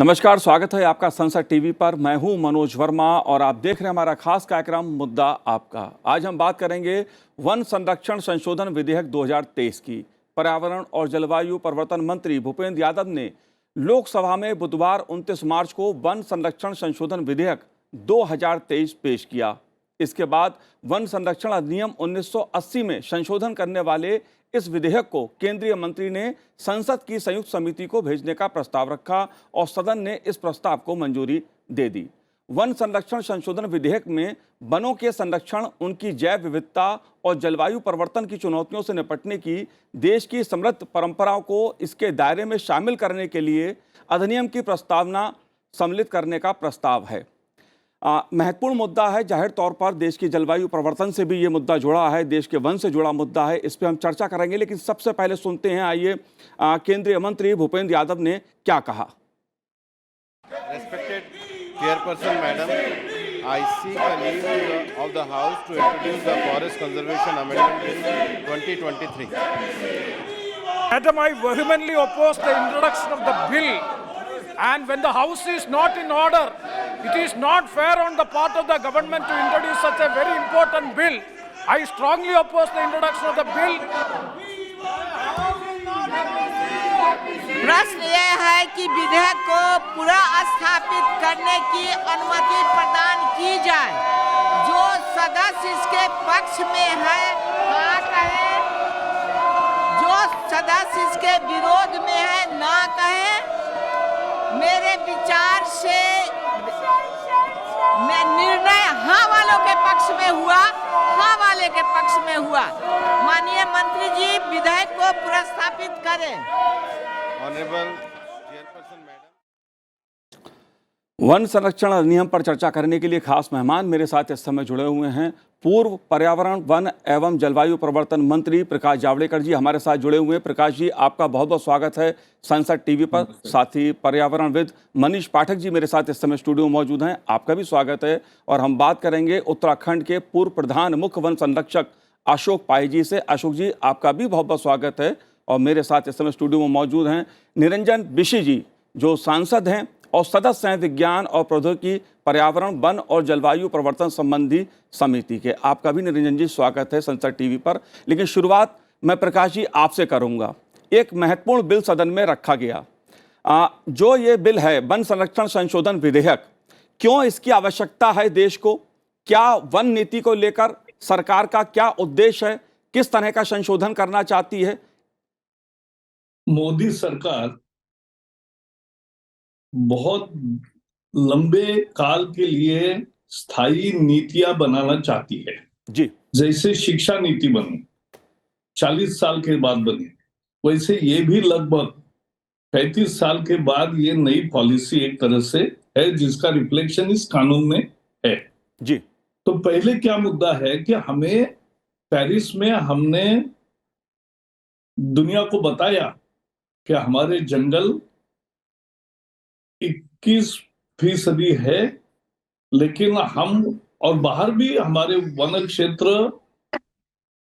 नमस्कार, स्वागत है आपका संसद टीवी पर। मैं हूं मनोज वर्मा और आप देख रहे हैं हमारा खास कार्यक्रम मुद्दा आपका। आज हम बात करेंगे वन संरक्षण संशोधन विधेयक 2023 की। पर्यावरण और जलवायु परिवर्तन मंत्री भूपेंद्र यादव ने लोकसभा में बुधवार 29 मार्च को वन संरक्षण संशोधन विधेयक 2023 पेश किया। इसके बाद वन संरक्षण अधिनियम 1980 में संशोधन करने वाले इस विधेयक को केंद्रीय मंत्री ने संसद की संयुक्त समिति को भेजने का प्रस्ताव रखा और सदन ने इस प्रस्ताव को मंजूरी दे दी। वन संरक्षण संशोधन विधेयक में वनों के संरक्षण, उनकी जैव विविधता और जलवायु परिवर्तन की चुनौतियों से निपटने की देश की समृद्ध परंपराओं को इसके दायरे में शामिल करने के लिए अधिनियम की प्रस्तावना सम्मिलित करने का प्रस्ताव है। महत्वपूर्ण मुद्दा है। जाहिर तौर पर देश की जलवायु परिवर्तन से भी ये मुद्दा जुड़ा है, देश के वन से जुड़ा मुद्दा है। इस पर हम चर्चा करेंगे, लेकिन सबसे पहले सुनते हैं, आइए केंद्रीय मंत्री भूपेंद्र यादव ने क्या कहा। Respected Chairperson Madam, I seek a leave of the House to introduce the Forest Conservation Amendment Bill 2023. Madam, I vehemently oppose the introduction of the bill, and when the House is not in order, it is not fair on the part of the government to introduce such a very important bill. I strongly oppose the introduction of the bill. प्रश्न यह है कि विधेयक को पूरा स्थापित करने की अनुमति प्रदान की जाए। जो सदस्य इसके पक्ष में है हाँ कहे, जो सदस्य इसके विरोध में है ना कहे। मेरे विचार से मैं निर्णय हाँ वालों के पक्ष में हुआ, हाँ वाले के पक्ष में हुआ। माननीय मंत्री जी विधेयक को प्रस्तावित करें। Honorable Chairperson Madam. वन संरक्षण अधिनियम पर चर्चा करने के लिए खास मेहमान मेरे साथ इस समय जुड़े हुए हैं। पूर्व पर्यावरण, वन एवं जलवायु परिवर्तन मंत्री प्रकाश जावड़ेकर जी हमारे साथ जुड़े हुए हैं। प्रकाश जी, आपका बहुत बहुत स्वागत है संसद टीवी पर। साथ ही पर्यावरणविद मनीष पाठक जी मेरे साथ इस समय स्टूडियो में मौजूद हैं, आपका भी स्वागत है। और हम बात करेंगे उत्तराखंड के पूर्व प्रधान मुख्य वन संरक्षक अशोक पाही जी से। अशोक जी, आपका भी बहुत बहुत स्वागत है। और मेरे साथ इस समय स्टूडियो में मौजूद हैं निरंजन बिशी जी, जो सांसद हैं और सदस्य हैं विज्ञान और प्रौद्योगिकी, पर्यावरण, वन और जलवायु परिवर्तन संबंधी समिति के। आपका भी निरंजन जी स्वागत है संसद टीवी पर। लेकिन शुरुआत मैं प्रकाश जी आपसे करूंगा। एक महत्वपूर्ण बिल सदन में रखा गया, जो ये बिल है वन संरक्षण संशोधन विधेयक, क्यों इसकी आवश्यकता है देश को? क्या वन नीति को लेकर सरकार का क्या उद्देश्य है? किस तरह का संशोधन करना चाहती है? मोदी सरकार बहुत लंबे काल के लिए स्थायी नीतियां बनाना चाहती है जी। जैसे शिक्षा नीति बनी 40 साल के बाद बनी, वैसे ये भी लगभग 35 साल के बाद ये नई पॉलिसी एक तरह से है जिसका रिफ्लेक्शन इस कानून में है जी। तो पहले क्या मुद्दा है कि हमें पेरिस में हमने दुनिया को बताया कि हमारे जंगल 21% है, लेकिन हम और बाहर भी हमारे वन क्षेत्र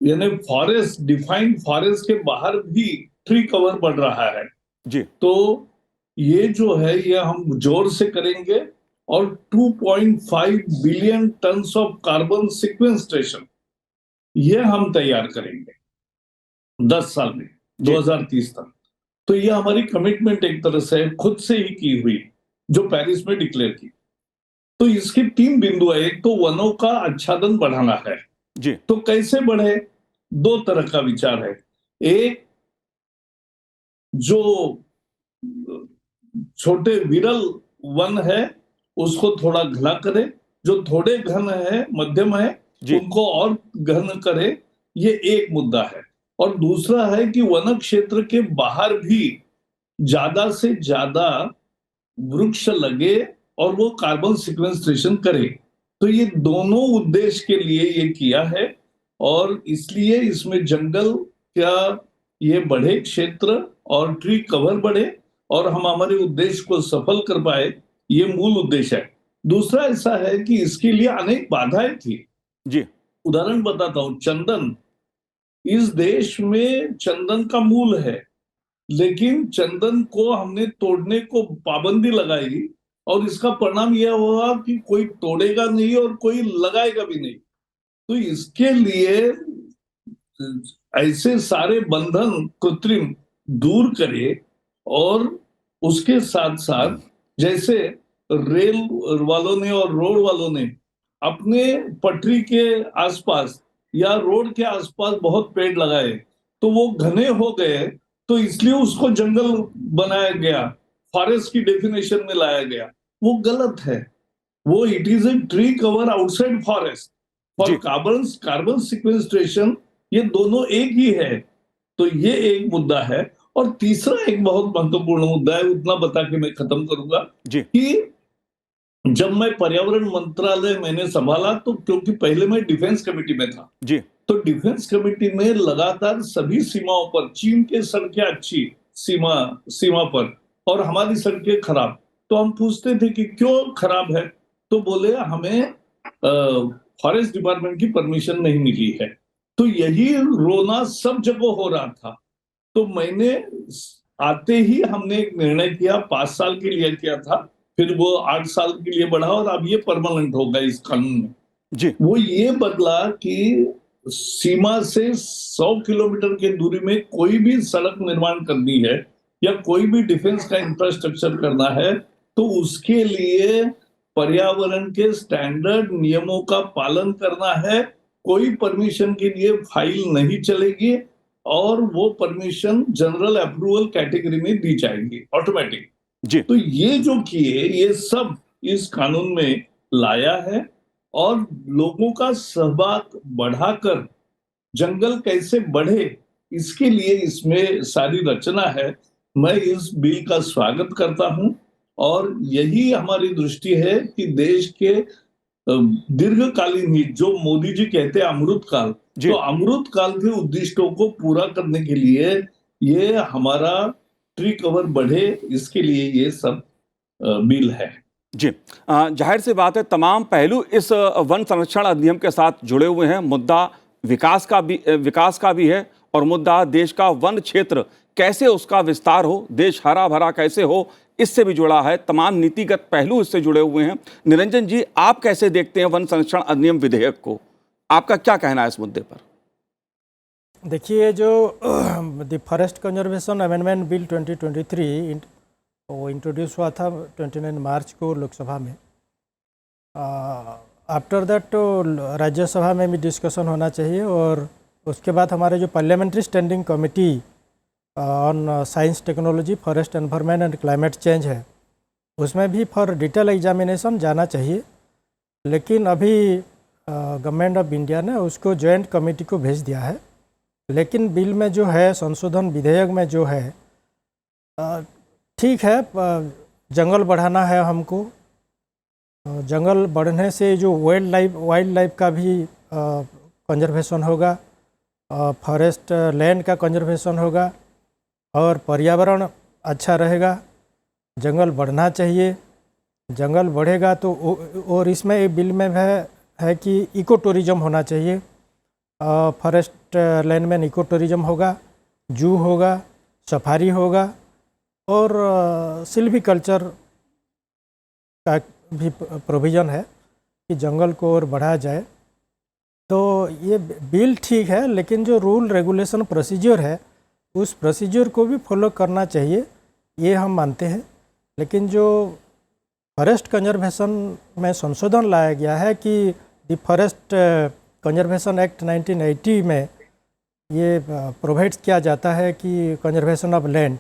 यानी फॉरेस्ट, डिफाइंड फॉरेस्ट के बाहर भी ट्री कवर बढ़ रहा है जी। तो ये जो है ये हम जोर से करेंगे और 2.5 billion tons of carbon sequestration ये हम तैयार करेंगे 10 साल में 2030 तक। तो ये हमारी कमिटमेंट एक तरह से खुद से ही की हुई जो पेरिस में डिक्लेयर की। तो इसके 3 बिंदु है। एक तो वनों का आच्छादन बढ़ाना है जी। तो कैसे बढ़े? 2 तरह का विचार है। एक, जो छोटे विरल वन है उसको थोड़ा घना करे, जो थोड़े घन है, मध्यम है, उनको और घन करे, ये एक मुद्दा है। और दूसरा है कि वन क्षेत्र के बाहर भी ज्यादा से ज्यादा वृक्ष लगे और वो कार्बन सिक्वेस्ट्रेशन करे। तो ये दोनों उद्देश्य के लिए ये किया है और इसलिए इसमें जंगल क्या ये बढ़े क्षेत्र और ट्री कवर बढ़े और हम हमारे उद्देश्य को सफल कर पाए, ये मूल उद्देश्य है। दूसरा ऐसा है कि इसके लिए अनेक बाधाएं थी जी। उदाहरण बताता हूं, चंदन, इस देश में चंदन का मूल है लेकिन चंदन को हमने तोड़ने को पाबंदी लगाई और इसका परिणाम यह हुआ कि कोई तोड़ेगा नहीं और कोई लगाएगा भी नहीं। तो इसके लिए ऐसे सारे बंधन कृत्रिम दूर करे और उसके साथ साथ जैसे रेल वालों ने और रोड वालों ने अपने पटरी के आसपास या रोड के आसपास बहुत पेड़ लगाए तो वो घने हो गए, तो इसलिए उसको जंगल बनाया गया, फॉरेस्ट की डेफिनेशन में लाया गया। वो गलत है। वो it is a tree cover outside forest for carbon sequestration, ये दोनों एक ही है। तो ये एक मुद्दा है। और तीसरा एक बहुत महत्वपूर्ण मुद्दा है, उतना बता के मैं खत्म करूंगा कि जब मैं पर्यावरण मंत्रालय मैंने संभाला तो क्योंकि पहले मैं डिफेंस कमेटी में था जी, तो डिफेंस कमेटी में लगातार सभी सीमाओं पर चीन के सड़कें अच्छी सीमा पर और हमारी सड़कें खराब, तो हम पूछते थे कि क्यों खराब है, तो बोले हमें फॉरेस्ट डिपार्टमेंट की परमिशन नहीं मिली है। तो यही रोना सब जगह हो रहा था। तो मैंने आते ही हमने एक निर्णय किया, 5 साल के लिए किया था, फिर वो 8 साल के लिए बढ़ा और अब ये परमानेंट होगा इस कानून में जी। वो ये बदला कि सीमा से 100 किलोमीटर के दूरी में कोई भी सड़क निर्माण करनी है या कोई भी डिफेंस का इंफ्रास्ट्रक्चर करना है तो उसके लिए पर्यावरण के स्टैंडर्ड नियमों का पालन करना है। कोई परमिशन के लिए फाइल नहीं चलेगी और वो परमिशन जनरल अप्रूवल कैटेगरी में दी जाएगी ऑटोमेटिक जी। तो ये जो किए ये सब इस कानून में लाया है और लोगों का सहभाग बढ़ाकर जंगल कैसे बढ़े इसके लिए इसमें सारी रचना है। मैं इस बिल का स्वागत करता हूं और यही हमारी दृष्टि है कि देश के दीर्घकालीन हित जो मोदी जी कहते हैं अमृत काल, तो अमृत काल के उद्दिष्टों को पूरा करने के लिए ये हमारा ट्री कवर बढ़े, इसके लिए ये सब बिल है। जी, जाहिर सी बात है तमाम पहलू इस वन संरक्षण अधिनियम के साथ जुड़े हुए हैं। मुद्दा विकास का भी है और मुद्दा देश का वन क्षेत्र कैसे उसका विस्तार हो, देश हरा भरा कैसे हो, इससे भी जुड़ा है। तमाम नीतिगत पहलू इससे जुड़े हुए हैं। निरंजन जी, आप कैसे देखते हैं वन संरक्षण अधिनियम विधेयक को? आपका क्या कहना है इस मुद्दे पर? देखिए, जो the forest conservation amendment bill 2023 वो इंट्रोड्यूस हुआ था 29 मार्च को लोकसभा में। आफ्टर दैट तो राज्यसभा में भी डिस्कशन होना चाहिए और उसके बाद हमारे जो parliamentary standing committee on science technology forest environment and climate change है, उसमें भी फॉर डिटेल एग्जामिनेशन जाना चाहिए। लेकिन अभी गवर्नमेंट ऑफ इंडिया ने उसको जॉइंट कमेटी को भेज दिया है। लेकिन बिल में जो है संशोधन विधेयक में जो है ठीक है, जंगल बढ़ाना है हमको। जंगल बढ़ने से जो वाइल्ड लाइफ का भी कंजर्वेशन होगा, फॉरेस्ट लैंड का कंजर्वेशन होगा और पर्यावरण अच्छा रहेगा। जंगल बढ़ना चाहिए, जंगल बढ़ेगा तो और इसमें एक बिल में है कि इको टूरिज्म होना चाहिए। फॉरेस्ट लैंड में इको टूरिज्म होगा, जू होगा, सफारी होगा और सिल्वीकल्चर का भी प्रोविज़न है कि जंगल को और बढ़ाया जाए। तो ये बिल ठीक है, लेकिन जो रूल रेगुलेशन प्रोसीजर है उस प्रोसीजर को भी फॉलो करना चाहिए, ये हम मानते हैं। लेकिन जो फॉरेस्ट कंजर्वेशन में संशोधन लाया गया है कि द फॉरेस्ट कंजर्वेशन एक्ट 1980 में ये प्रोवाइड किया जाता है कि conservation of land,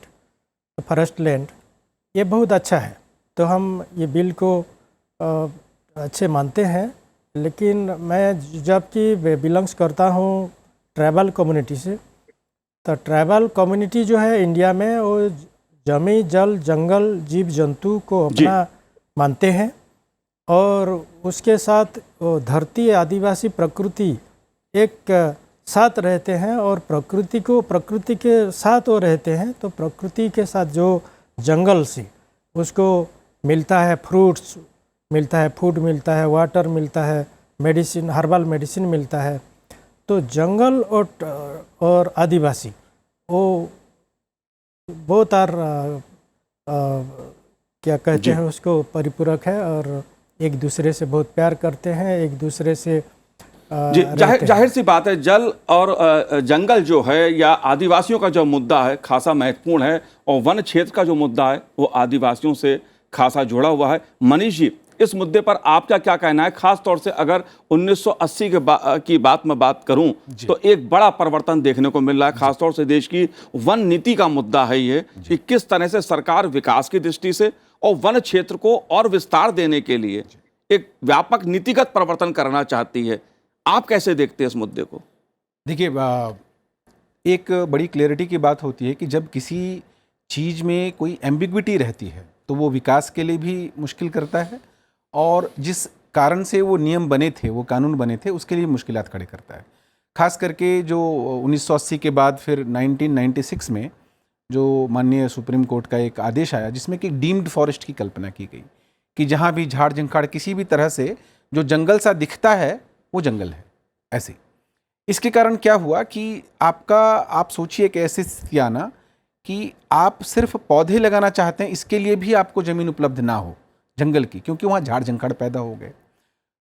forest land, ये बहुत अच्छा है। तो हम ये बिल को अच्छे मानते हैं। लेकिन मैं जबकि बिलोंग्स करता हूँ ट्राइबल कम्युनिटी से, तो ट्राइबल कम्युनिटी जो है इंडिया में वो जमी जल जंगल जीव जंतु को अपना मानते हैं और उसके साथ वो धरती आदिवासी प्रकृति एक साथ रहते हैं और प्रकृति के साथ वो रहते हैं। तो प्रकृति के साथ जो जंगल से उसको मिलता है, फ्रूट्स मिलता है, फूड मिलता है, वाटर मिलता है, मेडिसिन, हर्बल मेडिसिन मिलता है। तो जंगल और आदिवासी वो बहुत क्या कहते हैं उसको, परिपूरक है और एक दूसरे से बहुत प्यार करते हैं, एक दूसरे से जी, जाहिर सी बात है, जल और जंगल जो है या आदिवासियों का जो मुद्दा है खासा महत्वपूर्ण है, और वन क्षेत्र का जो मुद्दा है वो आदिवासियों से खासा जुड़ा हुआ है। मनीष जी, इस मुद्दे पर आपका क्या कहना है? खास तौर से अगर 1980 की बात मैं बात करूं तो एक बड़ा परिवर्तन देखने को मिल रहा है, खासतौर से देश की वन नीति का मुद्दा है ये, कि किस तरह से सरकार विकास की दृष्टि से और वन क्षेत्र को और विस्तार देने के लिए एक व्यापक नीतिगत परिवर्तन करना चाहती है। आप कैसे देखते हैं इस मुद्दे को? देखिए, एक बड़ी क्लैरिटी की बात होती है कि जब किसी चीज़ में कोई एम्बिग्विटी रहती है तो वो विकास के लिए भी मुश्किल करता है, और जिस कारण से वो नियम बने थे, वो कानून बने थे, उसके लिए मुश्किलात खड़े करता है। खास करके जो 1980 के बाद फिर 1996 में जो माननीय सुप्रीम कोर्ट का एक आदेश आया जिसमें कि डीम्ड फॉरेस्ट की कल्पना की गई कि जहाँ भी झाड़ झंखाड़ किसी भी तरह से जो जंगल सा दिखता है वो जंगल है। ऐसे इसके कारण क्या हुआ कि आप सोचिए कि ऐसी स्थिति आना कि आप सिर्फ पौधे लगाना चाहते हैं, इसके लिए भी आपको ज़मीन उपलब्ध ना हो जंगल की, क्योंकि वहाँ झाड़ झंखाड़ पैदा हो गए।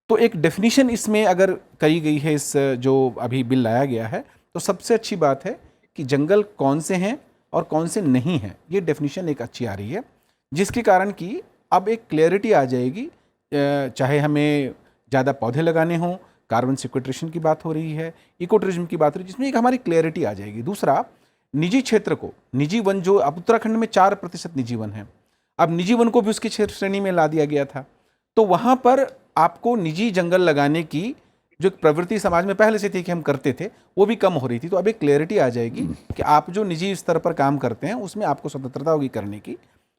तो एक डेफिनेशन इसमें अगर करी गई है, इस जो अभी बिल लाया गया है, तो सबसे अच्छी बात है कि जंगल कौन से हैं और कौन से नहीं हैं, ये डेफिनेशन एक अच्छी आ रही है, जिसके कारण कि अब एक क्लैरिटी आ जाएगी। चाहे हमें ज़्यादा पौधे लगाने हों, कार्बन सिक्वेस्ट्रेशन की बात हो रही है, इको टूरिज्म की बात हो रही है, जिसमें एक हमारी क्लैरिटी आ जाएगी। दूसरा, निजी क्षेत्र को, निजी वन जो अब उत्तराखंड में 4% निजी वन है, अब निजी वन को भी उसकी श्रेणी में ला दिया गया था। तो वहाँ पर आपको निजी जंगल लगाने की जो एक प्रवृत्ति समाज में पहले से थी कि हम करते थे, वो भी कम हो रही थी। तो अब एक क्लैरिटी आ जाएगी कि आप जो निजी स्तर पर काम करते हैं उसमें आपको स्वतंत्रता होगी करने की।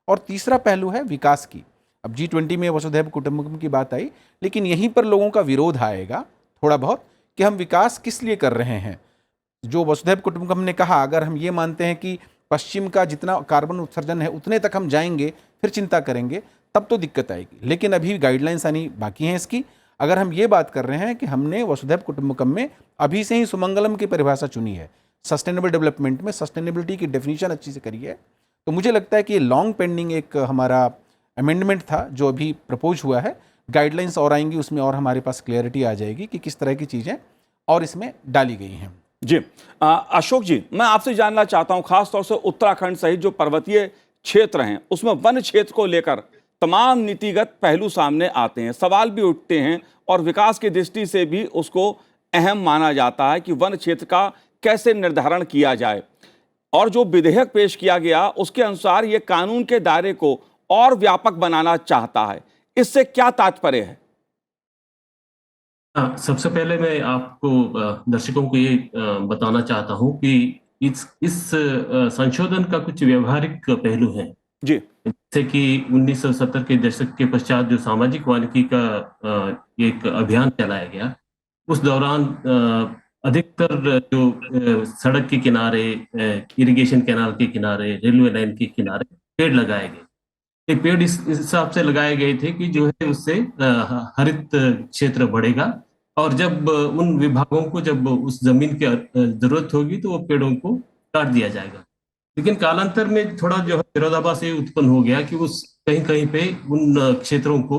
और तीसरा पहलू है विकास की। अब G20 में वसुधैव कुटुंबकम की बात आई, लेकिन यहीं पर लोगों का विरोध आएगा थोड़ा बहुत कि हम विकास किस लिए कर रहे हैं। जो वसुधैव कुटुंबकम ने कहा, अगर हम ये मानते हैं कि पश्चिम का जितना कार्बन उत्सर्जन है उतने तक हम जाएंगे, फिर चिंता करेंगे, तब तो दिक्कत आएगी। लेकिन अभी गाइडलाइंस आनी बाकी हैं इसकी। अगर हम ये बात कर रहे हैं कि हमने वसुधैव कुटुंबकम में अभी से ही सुमंगलम की परिभाषा चुनी है, सस्टेनेबल डेवलपमेंट में सस्टेनेबिलिटी की डेफिनेशन अच्छी से करी है, तो मुझे लगता है कि ये लॉन्ग पेंडिंग एक हमारा अमेंडमेंट था जो अभी प्रपोज हुआ है। गाइडलाइंस और आएंगी, उसमें और हमारे पास क्लैरिटी आ जाएगी कि किस तरह की चीज़ें और इसमें डाली गई हैं। जी, अशोक जी, मैं आपसे जानना चाहता हूं, खासतौर से उत्तराखंड सहित जो पर्वतीय क्षेत्र हैं उसमें वन क्षेत्र को लेकर तमाम नीतिगत पहलू सामने आते हैं, सवाल भी उठते हैं, और विकास की दृष्टि से भी उसको अहम माना जाता है कि वन क्षेत्र का कैसे निर्धारण किया जाए। और जो विधेयक पेश किया गया उसके अनुसार ये कानून के दायरे को और व्यापक बनाना चाहता है, इससे क्या तात्पर्य है? सबसे पहले मैं आपको दर्शकों को ये बताना चाहता हूं कि इस संशोधन का कुछ व्यवहारिक पहलू है जी, जैसे कि 1970 के दशक के पश्चात जो सामाजिक वानिकी का एक अभियान चलाया गया, उस दौरान अधिकतर जो सड़क के किनारे, इरिगेशन कैनाल के किनारे, रेलवे लाइन के किनारे पेड़ लगाए गए। ये पेड़ इस हिसाब से लगाए गए थे कि जो है उससे हरित क्षेत्र बढ़ेगा, और जब उन विभागों को जब उस जमीन की जरूरत होगी तो वो पेड़ों को काट दिया जाएगा। लेकिन कालांतर में थोड़ा जो है विरोधाभास ये उत्पन्न हो गया कि उस कहीं कहीं पे उन क्षेत्रों को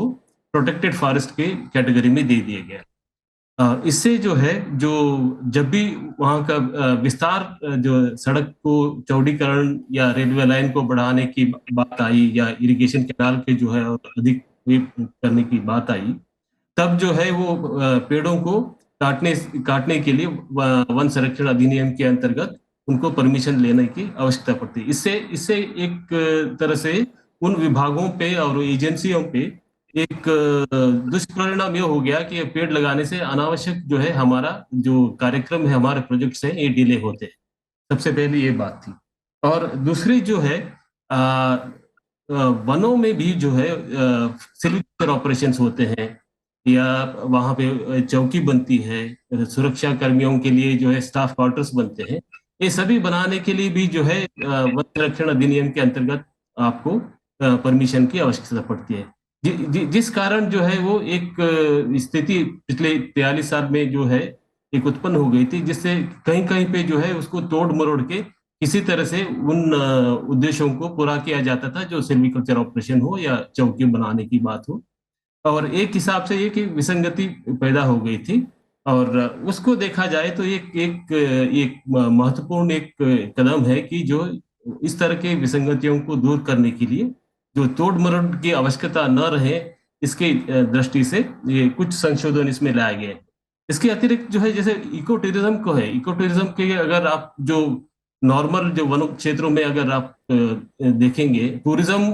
प्रोटेक्टेड फॉरेस्ट के कैटेगरी में दे दिया गया। इससे जो है, जो जब भी वहाँ का विस्तार, जो सड़क को चौड़ीकरण या रेलवे लाइन को बढ़ाने की बात आई या इरिगेशन कैनाल के जो है अधिक करने की बात आई, तब जो है वो पेड़ों को काटने के लिए वन संरक्षण अधिनियम के अंतर्गत उनको परमिशन लेने की आवश्यकता पड़ती है। इससे एक तरह से उन विभागों पे और एजेंसियों पे एक दुष्परिणाम ये हो गया कि पेड़ लगाने से अनावश्यक जो है हमारा जो कार्यक्रम है, हमारे प्रोजेक्ट्स हैं, ये डिले होते हैं। सबसे पहले ये बात थी। और दूसरी जो है, वनों में भी जो है सिल्वीकल्चर ऑपरेशंस होते हैं या वहाँ पे चौकी बनती है, सुरक्षा कर्मियों के लिए जो है स्टाफ क्वार्टर्स बनते हैं। ये सभी बनाने के लिए भी जो है वन संरक्षण अधिनियम के अंतर्गत आपको परमिशन की आवश्यकता पड़ती है। जिस कारण जो है वो एक स्थिति पिछले 43 साल में जो है एक उत्पन्न हो गई थी, जिससे कहीं कहीं पे जो है उसको तोड़ मरोड़ के किसी तरह से उन उद्देश्यों को पूरा किया जाता था, जो सिल्वीकल्चर ऑपरेशन हो या चौकी बनाने की बात हो। और एक हिसाब से ये कि विसंगति पैदा हो गई थी, और उसको देखा जाए तो एक महत्वपूर्ण एक कदम है कि जो इस तरह के विसंगतियों को दूर करने के लिए जो तोड़ मरोड़ की आवश्यकता न रहे, इसके दृष्टि से ये कुछ संशोधन इसमें लाए गए। इसके अतिरिक्त जो है, जैसे इको टूरिज्म को है, इको टूरिज्म के अगर आप जो नॉर्मल जो वन क्षेत्रों में अगर आप देखेंगे, टूरिज्म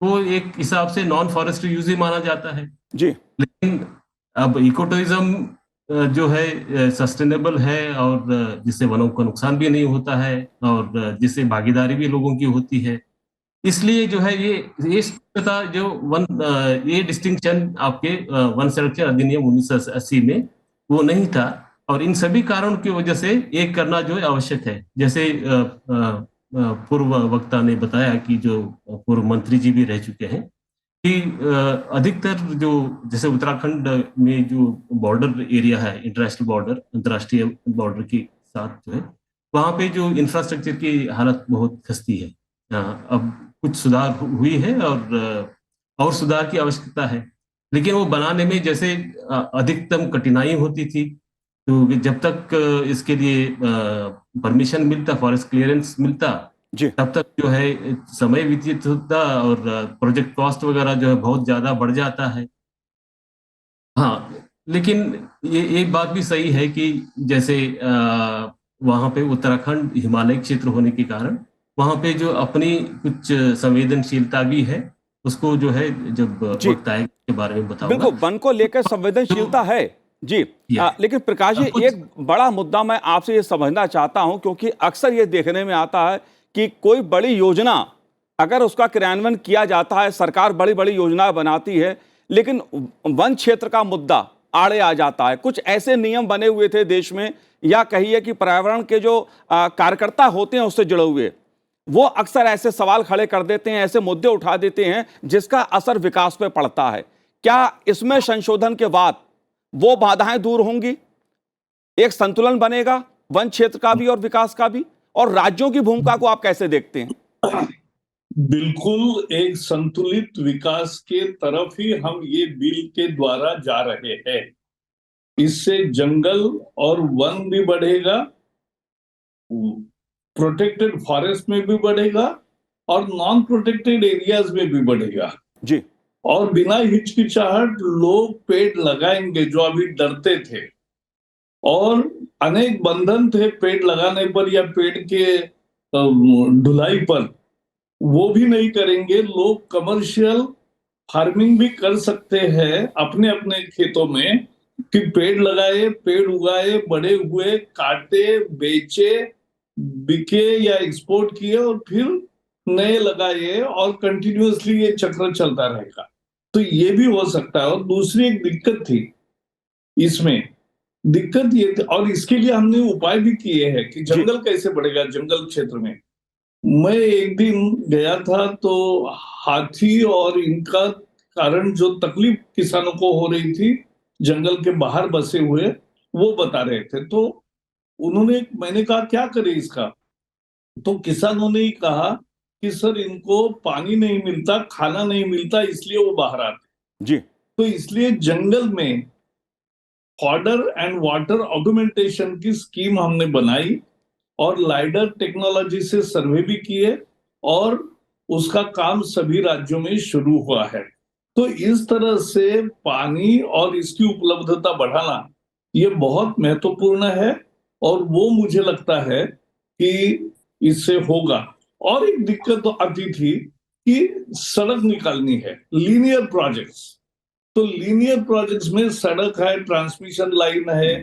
को एक हिसाब से नॉन फॉरेस्ट्री यूज ही माना जाता है जी। लेकिन अब इको टूरिज्म जो है सस्टेनेबल है, और जिससे वनों का नुकसान भी नहीं होता है, और जिससे भागीदारी भी लोगों की होती है। इसलिए जो है ये जो ये डिस्टिंक्शन आपके वन संरक्षण अधिनियम 1980 में वो नहीं था, और इन सभी कारणों की वजह से एक करना जो है आवश्यक है। जैसे पूर्व वक्ता ने बताया कि जो पूर्व मंत्री जी भी रह चुके हैं कि अधिकतर जो जैसे उत्तराखंड में जो बॉर्डर एरिया है, इंटरनेशनल बॉर्डर, अंतर्राष्ट्रीय बॉर्डर के साथ जो है, वहाँ पे जो इंफ्रास्ट्रक्चर की हालत बहुत खस्ती है। अब कुछ सुधार हुई है और सुधार की आवश्यकता है, लेकिन वो बनाने में जैसे अधिकतम कठिनाई होती थी। तो जब तक इसके लिए परमिशन मिलता, फॉरेस्ट क्लियरेंस मिलता, तब तक जो है समय व्यतीत होता, और प्रोजेक्ट कॉस्ट वगैरह जो है बहुत ज्यादा बढ़ जाता है। हाँ, लेकिन ये एक बात भी सही है कि जैसे वहाँ पे उत्तराखंड हिमालय क्षेत्र होने के कारण वहाँ पे जो अपनी कुछ संवेदनशीलता भी है, उसको जो है जब वक्त आएगा के बारे में बताऊंगा। बिल्कुल, वन को लेकर संवेदनशीलता है जी। लेकिन प्रकाश जी, एक बड़ा मुद्दा मैं आपसे ये समझना चाहता हूं, क्योंकि अक्सर ये देखने में आता है कि कोई बड़ी योजना अगर उसका क्रियान्वयन किया जाता है, सरकार बड़ी बड़ी योजना बनाती है, लेकिन वन क्षेत्र का मुद्दा आड़े आ जाता है। कुछ ऐसे नियम बने हुए थे देश में, या कहिए कि पर्यावरण के जो कार्यकर्ता होते हैं उससे जुड़े हुए, वो अक्सर ऐसे सवाल खड़े कर देते हैं, ऐसे मुद्दे उठा देते हैं जिसका असर विकास पे पड़ता है। क्या इसमें संशोधन के बाद वो बाधाएं दूर होंगी, एक संतुलन बनेगा वन क्षेत्र का भी और विकास का भी, और राज्यों की भूमिका को आप कैसे देखते हैं? बिल्कुल, एक संतुलित विकास के तरफ ही हम ये बिल के द्वारा जा रहे हैं। इससे जंगल और वन भी बढ़ेगा, प्रोटेक्टेड फॉरेस्ट में भी बढ़ेगा, और नॉन प्रोटेक्टेड एरियाज में भी बढ़ेगा जी। और बिना हिचकिचाहट लोग पेड़ लगाएंगे, जो अभी डरते थे। और अनेक बंधन थे पेड़ लगाने पर या पेड़ के ढुलाई पर, वो भी नहीं करेंगे। लोग कमर्शियल फार्मिंग भी कर सकते हैं अपने अपने खेतों में, कि पेड़ लगाए, पेड़ उगाए, बड़े हुए, काटे, बेचे, बिके या एक्सपोर्ट किए, और फिर नए लगाए, और कंटिन्यूअसली ये चक्र चलता रहेगा। तो ये भी हो सकता है। और दूसरी एक दिक्कत थी इसमें, दिक्कत ये थी, और इसके लिए हमने उपाय भी किए हैं कि जंगल कैसे बढ़ेगा जंगल क्षेत्र में। मैं एक दिन गया था तो हाथी और इनका कारण जो तकलीफ किसानों को हो रही थी जंगल के बाहर बसे हुए, वो बता रहे थे। तो मैंने कहा क्या करें इसका, तो किसानों ने ही कहा कि सर इनको पानी नहीं मिलता, खाना नहीं मिलता, इसलिए वो बाहर आते जी। तो इसलिए जंगल में फॉडर एंड वाटर ऑगमेंटेशन की स्कीम हमने बनाई, और लाइडर टेक्नोलॉजी से सर्वे भी किए, और उसका काम सभी राज्यों में शुरू हुआ है। तो इस तरह से पानी और इसकी उपलब्धता बढ़ाना ये बहुत महत्वपूर्ण है, और वो मुझे लगता है कि इससे होगा। और एक दिक्कत तो आती थी कि सड़क निकालनी है, लीनियर प्रोजेक्ट्स। तो लीनियर प्रोजेक्ट्स में सड़क है, ट्रांसमिशन लाइन है,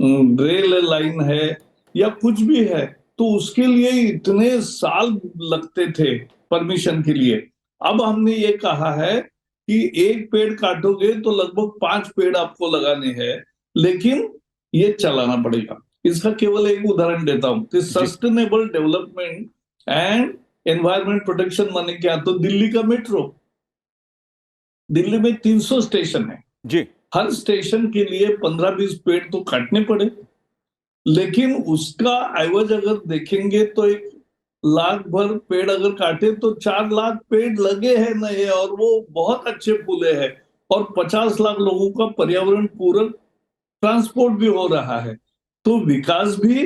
रेल लाइन है, या कुछ भी है, तो उसके लिए इतने साल लगते थे परमिशन के लिए। अब हमने ये कहा है कि एक पेड़ काटोगे तो लगभग 5 पेड़ आपको लगाने हैं, लेकिन ये चलाना पड़ेगा। इसका केवल एक उदाहरण देता हूं कि sustainable development and environment protection माने क्या, तो दिल्ली का मेट्रो, दिल्ली में 300 स्टेशन है जी। हर स्टेशन के लिए 15-20 पेड़ तो काटने पड़े, लेकिन उसका एवज अगर देखेंगे तो एक लाख भर पेड़ अगर काटे तो 4 लाख पेड़ लगे हैं नए, और वो बहुत अच्छे फूले हैं, और 50 लाख लोगों का पर्यावरण पूरक ट्रांसपोर्ट भी हो रहा है। तो विकास भी,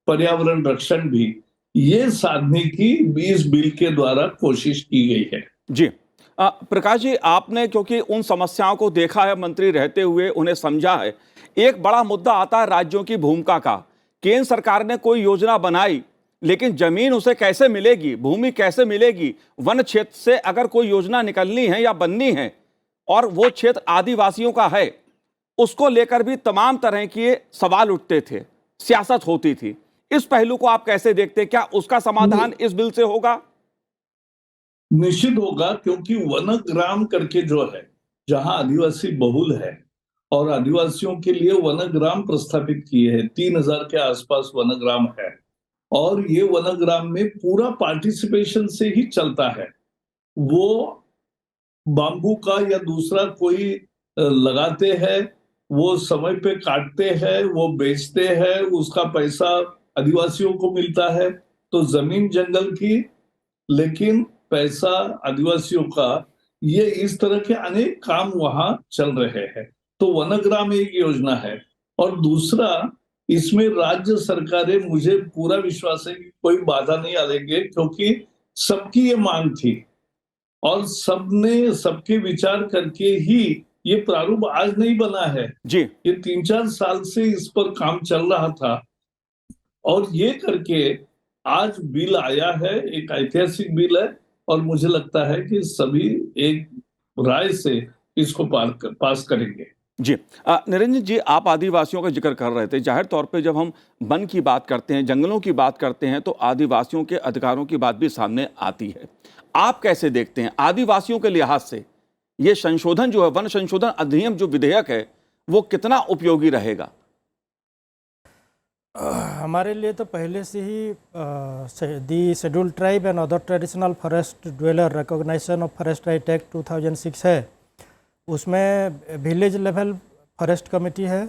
पर्यावरण रक्षण भी, ये साधने की इस बिल के द्वारा कोशिश की गई है। जी प्रकाश जी, आपने क्योंकि उन समस्याओं को देखा है, मंत्री रहते हुए उन्हें समझा है। एक बड़ा मुद्दा आता है राज्यों की भूमिका का। केंद्र सरकार ने कोई योजना बनाई, लेकिन जमीन उसे कैसे मिलेगी, भूमि कैसे मिलेगी? वन क्षेत्र से अगर कोई योजना निकलनी है या बननी है और वो क्षेत्र आदिवासियों का है, उसको लेकर भी तमाम तरह के सवाल उठते थे, सियासत होती थी। इस पहलू को आप कैसे देखते हैं? क्या उसका समाधान इस बिल से होगा? निश्चित होगा, क्योंकि वनग्राम करके जो है, जहां आदिवासी बहुल है और आदिवासियों के लिए वनग्राम प्रस्थापित किए हैं, 3000 के आसपास वनग्राम है, और ये वनग्राम में पूरा पार्टिसिपेशन से ही चलता है। वो बांबू का या दूसरा कोई लगाते हैं, वो समय पे काटते हैं, वो बेचते हैं, उसका पैसा आदिवासियों को मिलता है। तो जमीन जंगल की, लेकिन पैसा आदिवासियों का, ये इस तरह के अनेक काम वहां चल रहे हैं। तो वनग्राम एक योजना है। और दूसरा, इसमें राज्य सरकारें, मुझे पूरा विश्वास है कि कोई बाधा नहीं आएंगे, क्योंकि सबकी ये मांग थी और सबने सबके विचार करके ही ये प्रारूप आज नहीं बना है जी, ये 3-4 साल से इस पर काम चल रहा था, और ये करके आज बिल आया है। एक ऐतिहासिक बिल है, और मुझे लगता है कि सभी एक राय से इसको पास करेंगे। जी निरंजन जी, आप आदिवासियों का जिक्र कर रहे थे। जाहिर तौर पे जब हम वन की बात करते हैं, जंगलों की बात करते हैं, तो आदिवासियों के अधिकारों की बात भी सामने आती है। आप कैसे देखते हैं आदिवासियों के लिहाज से ये संशोधन जो है, वन संशोधन अधिनियम जो विधेयक है, वो कितना उपयोगी रहेगा? हमारे लिए तो पहले से ही the scheduled tribe and other traditional forest dweller recognition of forest right act 2006 है। उसमें विलेज लेवल फॉरेस्ट कमेटी है,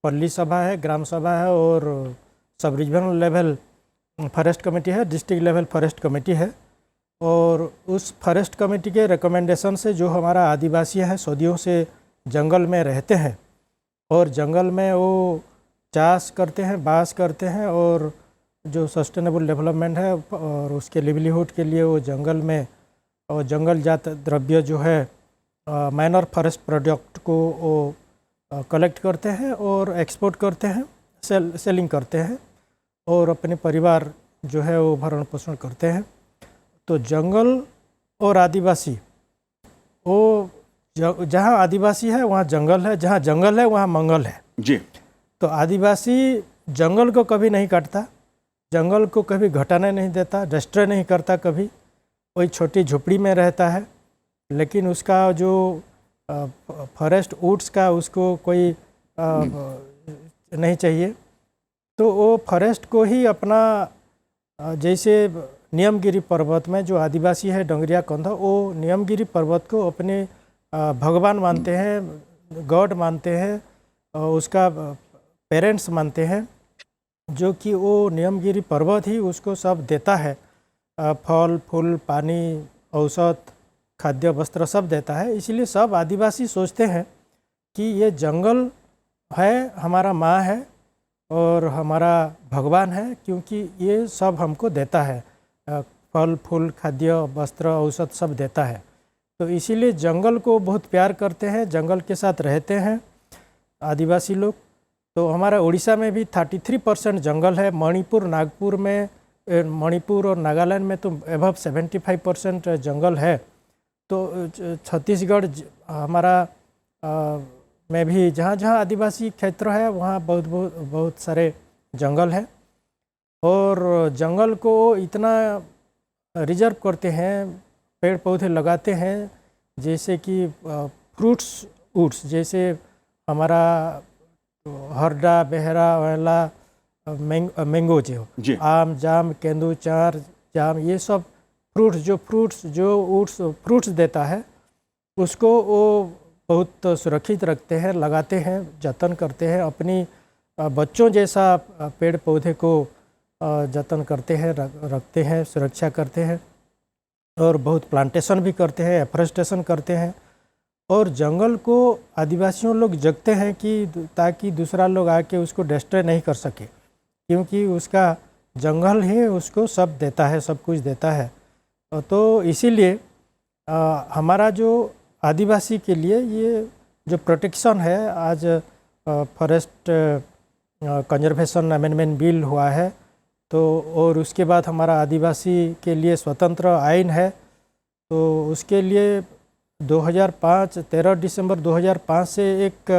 पल्ली सभा है, ग्राम सभा है, और सब रीजनल लेवल फॉरेस्ट कमेटी है, डिस्ट्रिक्ट लेवल फॉरेस्ट कमेटी है। और उस फॉरेस्ट कमेटी के रिकमेंडेशन से जो हमारा आदिवासी है, सदियों से जंगल में रहते हैं और जंगल में वो चाष करते हैं, बास करते हैं, और जो सस्टेनेबल डेवलपमेंट है और उसके लिवलीहुड के लिए वो जंगल में और जंगल जात द्रव्य जो है माइनर फॉरेस्ट प्रोडक्ट को वो कलेक्ट करते हैं और एक्सपोर्ट करते हैं, सेलिंग करते हैं, और अपने परिवार जो है वो भरण पोषण करते हैं। तो जंगल और आदिवासी, वो जहाँ आदिवासी है वहाँ जंगल है, जहाँ जंगल है वहाँ मंगल है। जी, तो आदिवासी जंगल को कभी नहीं काटता, जंगल को कभी घटाने नहीं देता, डिस्ट्रॉय नहीं करता कभी। कोई छोटी झोपड़ी में रहता है, लेकिन उसका जो फॉरेस्ट वुड्स का उसको कोई नहीं चाहिए। तो वो फॉरेस्ट को ही अपना, जैसे नियमगिरी पर्वत में जो आदिवासी है डोंगरिया कंधा, वो नियमगिरी पर्वत को अपने भगवान मानते हैं, गॉड मानते हैं, उसका पेरेंट्स मानते हैं, जो कि वो नियमगिरी पर्वत ही उसको सब देता है, फल फूल, पानी, औषध, खाद्य, वस्त्र सब देता है। इसलिए सब आदिवासी सोचते हैं कि ये जंगल है हमारा माँ है और हमारा भगवान है, क्योंकि ये सब हमको देता है, फल फूल, खाद्य, वस्त्र, औषध सब देता है। तो इसीलिए जंगल को बहुत प्यार करते हैं, जंगल के साथ रहते हैं आदिवासी लोग। तो हमारा उड़ीसा में भी 33% जंगल है। मणिपुर और नागालैंड में तो अबव 75% जंगल है। तो छत्तीसगढ़ हमारा में भी जहाँ जहाँ आदिवासी क्षेत्र है वहाँ बहुत सारे जंगल है, और जंगल को इतना रिजर्व करते हैं, पेड़ पौधे लगाते हैं, जैसे कि फ्रूट्स वुड्स, जैसे हमारा हरडा, बेहरा, वेला, मैंगो, जो आम, जाम, केंदू, चार, जाम, ये सब फ्रूट्स देता है, उसको वो बहुत सुरक्षित रखते हैं, लगाते हैं, जतन करते हैं, अपनी बच्चों जैसा पेड़ पौधे को जतन करते हैं, रखते हैं, सुरक्षा करते हैं और बहुत प्लांटेशन भी करते हैं, एफोरेस्टेशन करते हैं। और जंगल को आदिवासियों लोग जगते हैं कि ताकि दूसरा लोग आके उसको डिस्ट्रॉय नहीं कर सके, क्योंकि उसका जंगल ही उसको सब देता है, सब कुछ देता है। तो इसीलिए हमारा जो आदिवासी के लिए ये जो प्रोटेक्शन है, आज फॉरेस्ट कंजर्वेशन अमेंडमेंट बिल हुआ है, तो और उसके बाद हमारा आदिवासी के लिए स्वतंत्र आइन है। तो उसके लिए 13 दिसंबर 2005 से एक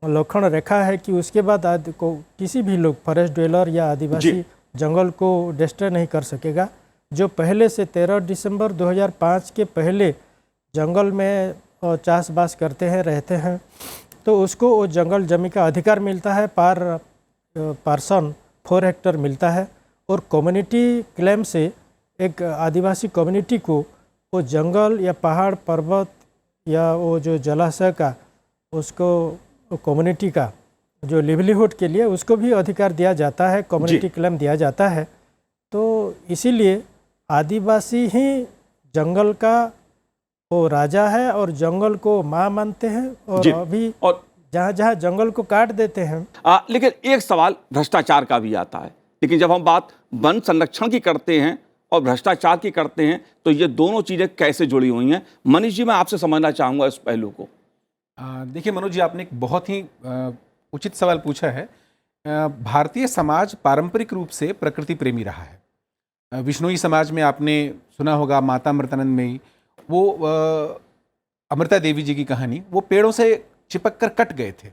लक्षण रेखा है कि उसके बाद को किसी भी लोग फॉरेस्ट ड्वेलर या आदिवासी जंगल को डिस्ट्रॉय नहीं कर सकेगा। जो पहले से 13 दिसंबर 2005 के पहले जंगल में चाष-बास करते हैं, रहते हैं, तो उसको वो जंगल जमीन का अधिकार मिलता है, पर्सन 4 हेक्टर मिलता है। और कम्युनिटी क्लेम से एक आदिवासी कम्युनिटी को वो जंगल या पहाड़ पर्वत या वो जो जलाशय का उसको कम्युनिटी का जो लिवलीहुड के लिए उसको भी अधिकार दिया जाता है, कम्युनिटी क्लेम दिया जाता है। तो इसीलिए आदिवासी ही जंगल का वो राजा है और जंगल को माँ मानते हैं। और अभी और जहाँ जहाँ जंगल को काट देते हैं। लेकिन एक सवाल भ्रष्टाचार का भी आता है। लेकिन जब हम बात वन संरक्षण की करते हैं और भ्रष्टाचार की करते हैं, तो ये दोनों चीज़ें कैसे जुड़ी हुई हैं? मनीष जी, मैं आपसे समझना चाहूँगा इस पहलू को। देखिए मनोज जी, आपने एक बहुत ही उचित सवाल पूछा है। भारतीय समाज पारंपरिक रूप से प्रकृति प्रेमी रहा है। विष्णुई समाज में आपने सुना होगा माता अमृतानंदमयी, वो अमृता देवी जी की कहानी, वो पेड़ों से चिपक कर कट गए थे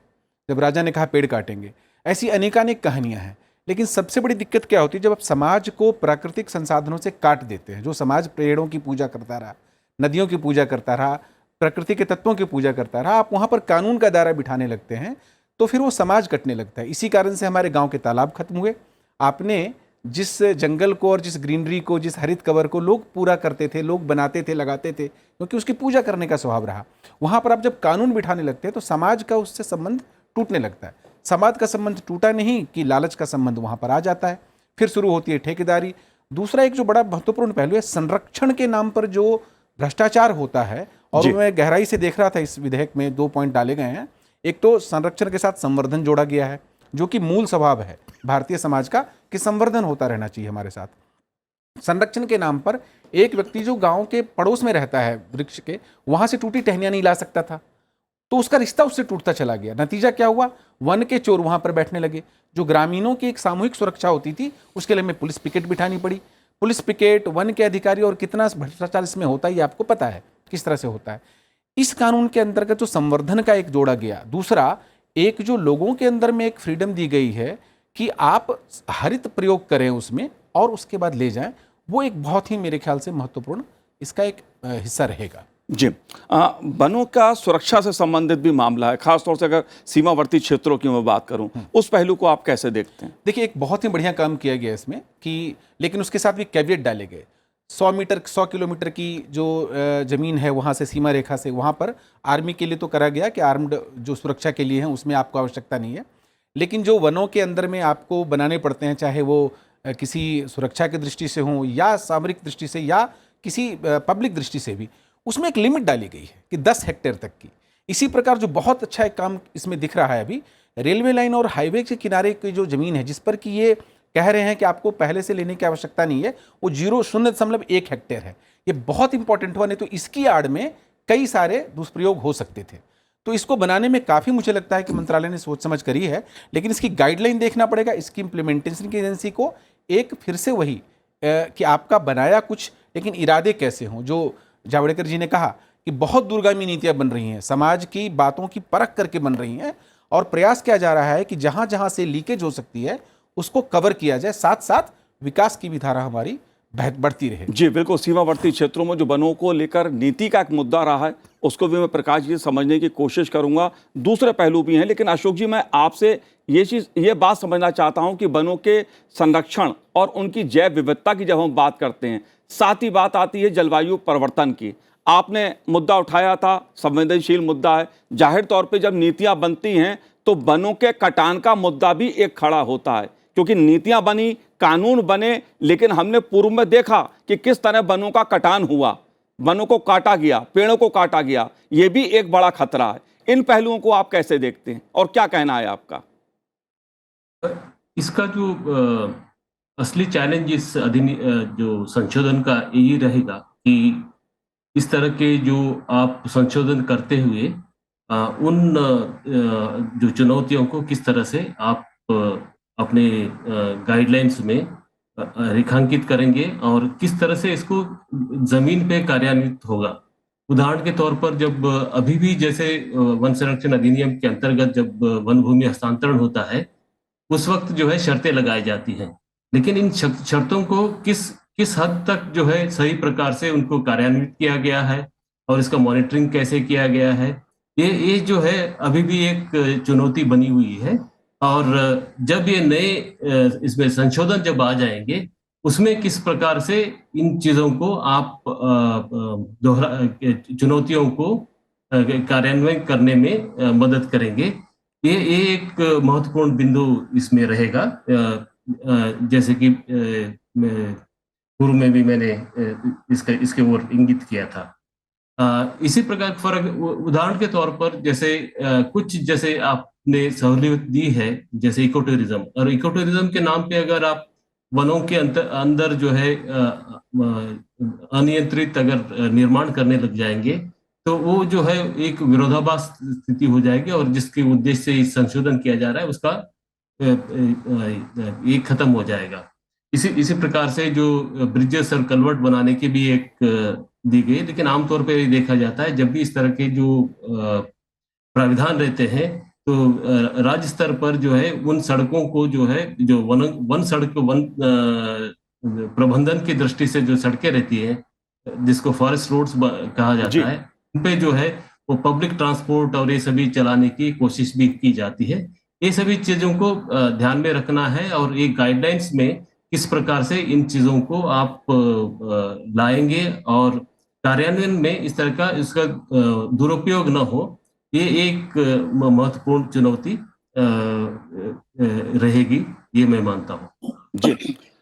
जब राजा ने कहा पेड़ काटेंगे। ऐसी अनेकानेक कहानियां हैं। लेकिन सबसे बड़ी दिक्कत क्या होती है, जब आप समाज को प्राकृतिक संसाधनों से काट देते हैं। जो समाज पेड़ों की पूजा करता रहा, नदियों की पूजा करता रहा, प्रकृति के तत्वों की पूजा करता रहा, आप वहाँ पर कानून का दायरा बिठाने लगते हैं, तो फिर वो समाज कटने लगता है। इसी कारण से हमारे गाँव के तालाब खत्म हुए। आपने जिस जंगल को और जिस ग्रीनरी को, जिस हरित कवर को लोग पूरा करते थे, लोग बनाते थे, लगाते थे, क्योंकि उसकी पूजा करने का स्वभाव रहा, वहाँ पर आप जब कानून बिठाने लगते हैं तो समाज का उससे संबंध टूटने लगता है। समाज का संबंध टूटा नहीं कि लालच का संबंध वहाँ पर आ जाता है। फिर शुरू होती है ठेकेदारी। दूसरा एक जो बड़ा महत्वपूर्ण पहलू है, संरक्षण के नाम पर जो भ्रष्टाचार होता है, और मैं गहराई से देख रहा था इस विधेयक में 2 पॉइंट डाले गए हैं। एक तो संरक्षण के साथ संवर्धन जोड़ा गया है, जो कि मूल स्वभाव है भारतीय समाज का कि संवर्धन होता रहना चाहिए हमारे साथ। संरक्षण के नाम पर एक व्यक्ति जो गांव के पड़ोस में रहता है वृक्ष के, वहां से टूटी टहनियां नहीं ला सकता था, तो उसका रिश्ता उससे टूटता चला गया। नतीजा क्या हुआ, वन के चोर वहां पर बैठने लगे। जो ग्रामीणों की एक सामूहिक सुरक्षा होती थी, उसके लिए हमें पुलिस पिकेट बिठानी पड़ी। पुलिस पिकेट, वन के अधिकारी, और कितना भ्रष्टाचार इसमें होता है ये आपको पता है किस तरह से होता है। इस कानून के अंतर्गत जो संवर्धन का एक जोड़ा गया, दूसरा एक जो लोगों के अंदर में एक फ्रीडम दी गई है कि आप हरित प्रयोग करें उसमें और उसके बाद ले जाएं, वो एक बहुत ही मेरे ख्याल से महत्वपूर्ण इसका एक हिस्सा रहेगा। जी, वनों का सुरक्षा से संबंधित भी मामला है, खासतौर से अगर सीमावर्ती क्षेत्रों की मैं बात करूं, उस पहलू को आप कैसे देखते हैं? देखिए, एक बहुत ही बढ़िया काम किया गया इसमें कि, लेकिन उसके साथ भी कैविएट डाले गए। 100 किलोमीटर की जो ज़मीन है वहाँ से सीमा रेखा से, वहाँ पर आर्मी के लिए तो करा गया कि आर्म्ड जो सुरक्षा के लिए हैं उसमें आपको आवश्यकता नहीं है। लेकिन जो वनों के अंदर में आपको बनाने पड़ते हैं, चाहे वो किसी सुरक्षा की दृष्टि से हों या सामरिक दृष्टि से या किसी पब्लिक दृष्टि से भी, उसमें एक लिमिट डाली गई है कि 10 हेक्टेयर तक की। इसी प्रकार जो बहुत अच्छा एक काम इसमें दिख रहा है अभी, रेलवे लाइन और हाईवे के किनारे की जो ज़मीन है जिस पर कि ये कह रहे हैं कि आपको पहले से लेने की आवश्यकता नहीं है, वो 0.1 हेक्टेयर है। ये बहुत इंपॉर्टेंट हुआ, नहीं तो इसकी आड़ में कई सारे दुष्प्रयोग हो सकते थे। तो इसको बनाने में काफ़ी मुझे लगता है कि मंत्रालय ने सोच समझ करी है, लेकिन इसकी गाइडलाइन देखना पड़ेगा, इसकी इम्प्लीमेंटेशन की एजेंसी को एक फिर से वही कि आपका बनाया कुछ, लेकिन इरादे कैसे हों। जो जावड़ेकर जी ने कहा कि बहुत दूरगामी नीतियाँ बन रही हैं, समाज की बातों की परख करके बन रही हैं, और प्रयास किया जा रहा है कि जहाँ जहाँ से लीकेज हो सकती है उसको कवर किया जाए, साथ साथ विकास की भी धारा हमारी बढ़ती रहे। जी बिल्कुल, सीमावर्ती क्षेत्रों में जो वनों को लेकर नीति का एक मुद्दा रहा है उसको भी मैं प्रकाश जी समझने की कोशिश करूंगा। दूसरे पहलू भी हैं, लेकिन अशोक जी मैं आपसे ये बात समझना चाहता हूं कि वनों के संरक्षण और उनकी जैव विविधता की जब हम बात करते हैं, साथ ही बात आती है जलवायु परिवर्तन की। आपने मुद्दा उठाया था, संवेदनशील मुद्दा है। जाहिर तौर पर जब नीतियाँ बनती हैं तो वनों के कटान का मुद्दा भी एक खड़ा होता है क्योंकि नीतियां बनी, कानून बने, लेकिन हमने पूर्व में देखा कि किस तरह वनों का कटान हुआ, वनों को काटा गया, पेड़ों को काटा गया। ये भी एक बड़ा खतरा है। इन पहलुओं को आप कैसे देखते हैं और क्या कहना है आपका? इसका जो असली चैलेंज इस जो संशोधन का यही रहेगा कि इस तरह के जो आप संशोधन करते हुए उन जो चुनौतियों को किस तरह से आप अपने गाइडलाइंस में रेखांकित करेंगे और किस तरह से इसको जमीन पे कार्यान्वित होगा। उदाहरण के तौर पर जब अभी भी जैसे वन संरक्षण अधिनियम के अंतर्गत जब वन भूमि हस्तांतरण होता है उस वक्त जो है शर्तें लगाई जाती हैं, लेकिन इन शर्तों को किस हद तक जो है सही प्रकार से उनको कार्यान्वित किया गया है और इसका मॉनिटरिंग कैसे किया गया है, ये जो है अभी भी एक चुनौती बनी हुई है। और जब ये नए इसमें संशोधन जब आ जाएंगे उसमें किस प्रकार से इन चीजों को आप चुनौतियों को कार्यान्वयन करने में मदद करेंगे, ये एक महत्वपूर्ण बिंदु इसमें रहेगा। जैसे कि पूर्व में भी मैंने इसके ओर इंगित किया था। इसी प्रकार फर्क उदाहरण के तौर पर जैसे कुछ जैसे आपने सहूलियत दी है जैसे इको टूरिज्म, और इको टूरिज्म के नाम पे अगर आप वनों के अंदर जो है अनियंत्रित अगर निर्माण करने लग जाएंगे तो वो जो है एक विरोधाभास स्थिति हो जाएगी और जिसके उद्देश्य से इस संशोधन किया जा रहा है उसका ये खत्म हो जाएगा। इसी प्रकार से जो ब्रिजेस और कलवर्ट बनाने की भी एक दी गई, लेकिन आमतौर पर देखा जाता है जब भी इस तरह के जो प्राविधान रहते हैं तो राज्य स्तर पर जो है उन सड़कों को जो है जो वन सड़क वन प्रबंधन की दृष्टि से जो सड़कें रहती है जिसको फॉरेस्ट रोड्स कहा जाता है, उन पे जो है वो पब्लिक ट्रांसपोर्ट और ये सभी चलाने की कोशिश भी की जाती है। ये सभी चीजों को ध्यान में रखना है और एक गाइडलाइंस में किस प्रकार से इन चीजों को आप लाएंगे और कार्यान्वयन में इस तरह का इसका दुरुपयोग न हो, ये एक महत्वपूर्ण चुनौती रहेगी, ये मैं मानता हूँ। जी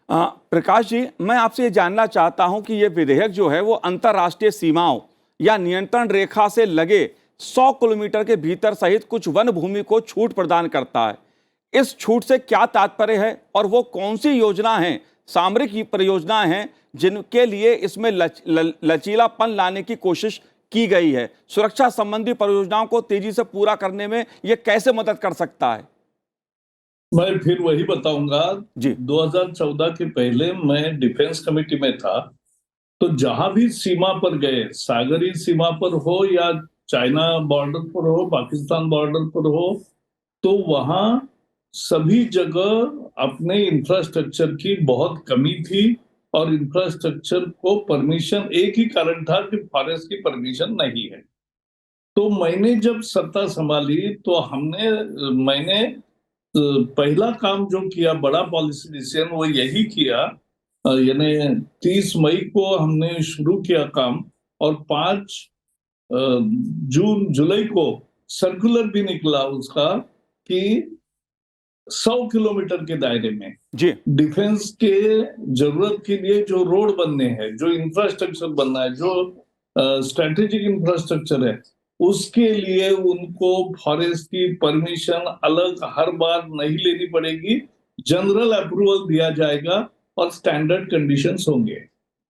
प्रकाश जी, मैं आपसे ये जानना चाहता हूं कि ये विधेयक जो है वो अंतर्राष्ट्रीय सीमाओं या नियंत्रण रेखा से लगे 100 किलोमीटर के भीतर सहित कुछ वन भूमि को छूट प्रदान करता है। इस छूट से क्या तात्पर्य है और वो कौन सी योजना है, सामरिक परियोजनाएं हैं जिनके लिए इसमें लचीलापन लाने की कोशिश की गई है? सुरक्षा संबंधी परियोजनाओं को तेजी से पूरा करने में यह कैसे मदद कर सकता है? मैं फिर वही बताऊंगा जी। 2014 के पहले मैं डिफेंस कमेटी में था, तो जहां भी सीमा पर गए, सागरीय सीमा पर हो या चाइना बॉर्डर पर हो, पाकिस्तान बॉर्डर पर हो, तो वहां सभी जगह अपने इंफ्रास्ट्रक्चर की बहुत कमी थी और इंफ्रास्ट्रक्चर को परमिशन एक ही कारण था कि फॉरेस्ट की परमिशन नहीं है। तो मैंने जब सत्ता संभाली तो मैंने पहला काम जो किया, बड़ा पॉलिसी डिसीजन, वो यही किया, यानी 30 मई को हमने शुरू किया काम और 5 जुलाई को सर्कुलर भी निकला उसका कि 100 किलोमीटर के दायरे में जी डिफेंस के जरूरत के लिए जो रोड बनने हैं, जो इंफ्रास्ट्रक्चर बनना है, जो स्ट्रेटेजिक इंफ्रास्ट्रक्चर है, उसके लिए उनको फॉरेस्ट की परमिशन अलग हर बार नहीं लेनी पड़ेगी, जनरल अप्रूवल दिया जाएगा और स्टैंडर्ड कंडीशंस होंगे।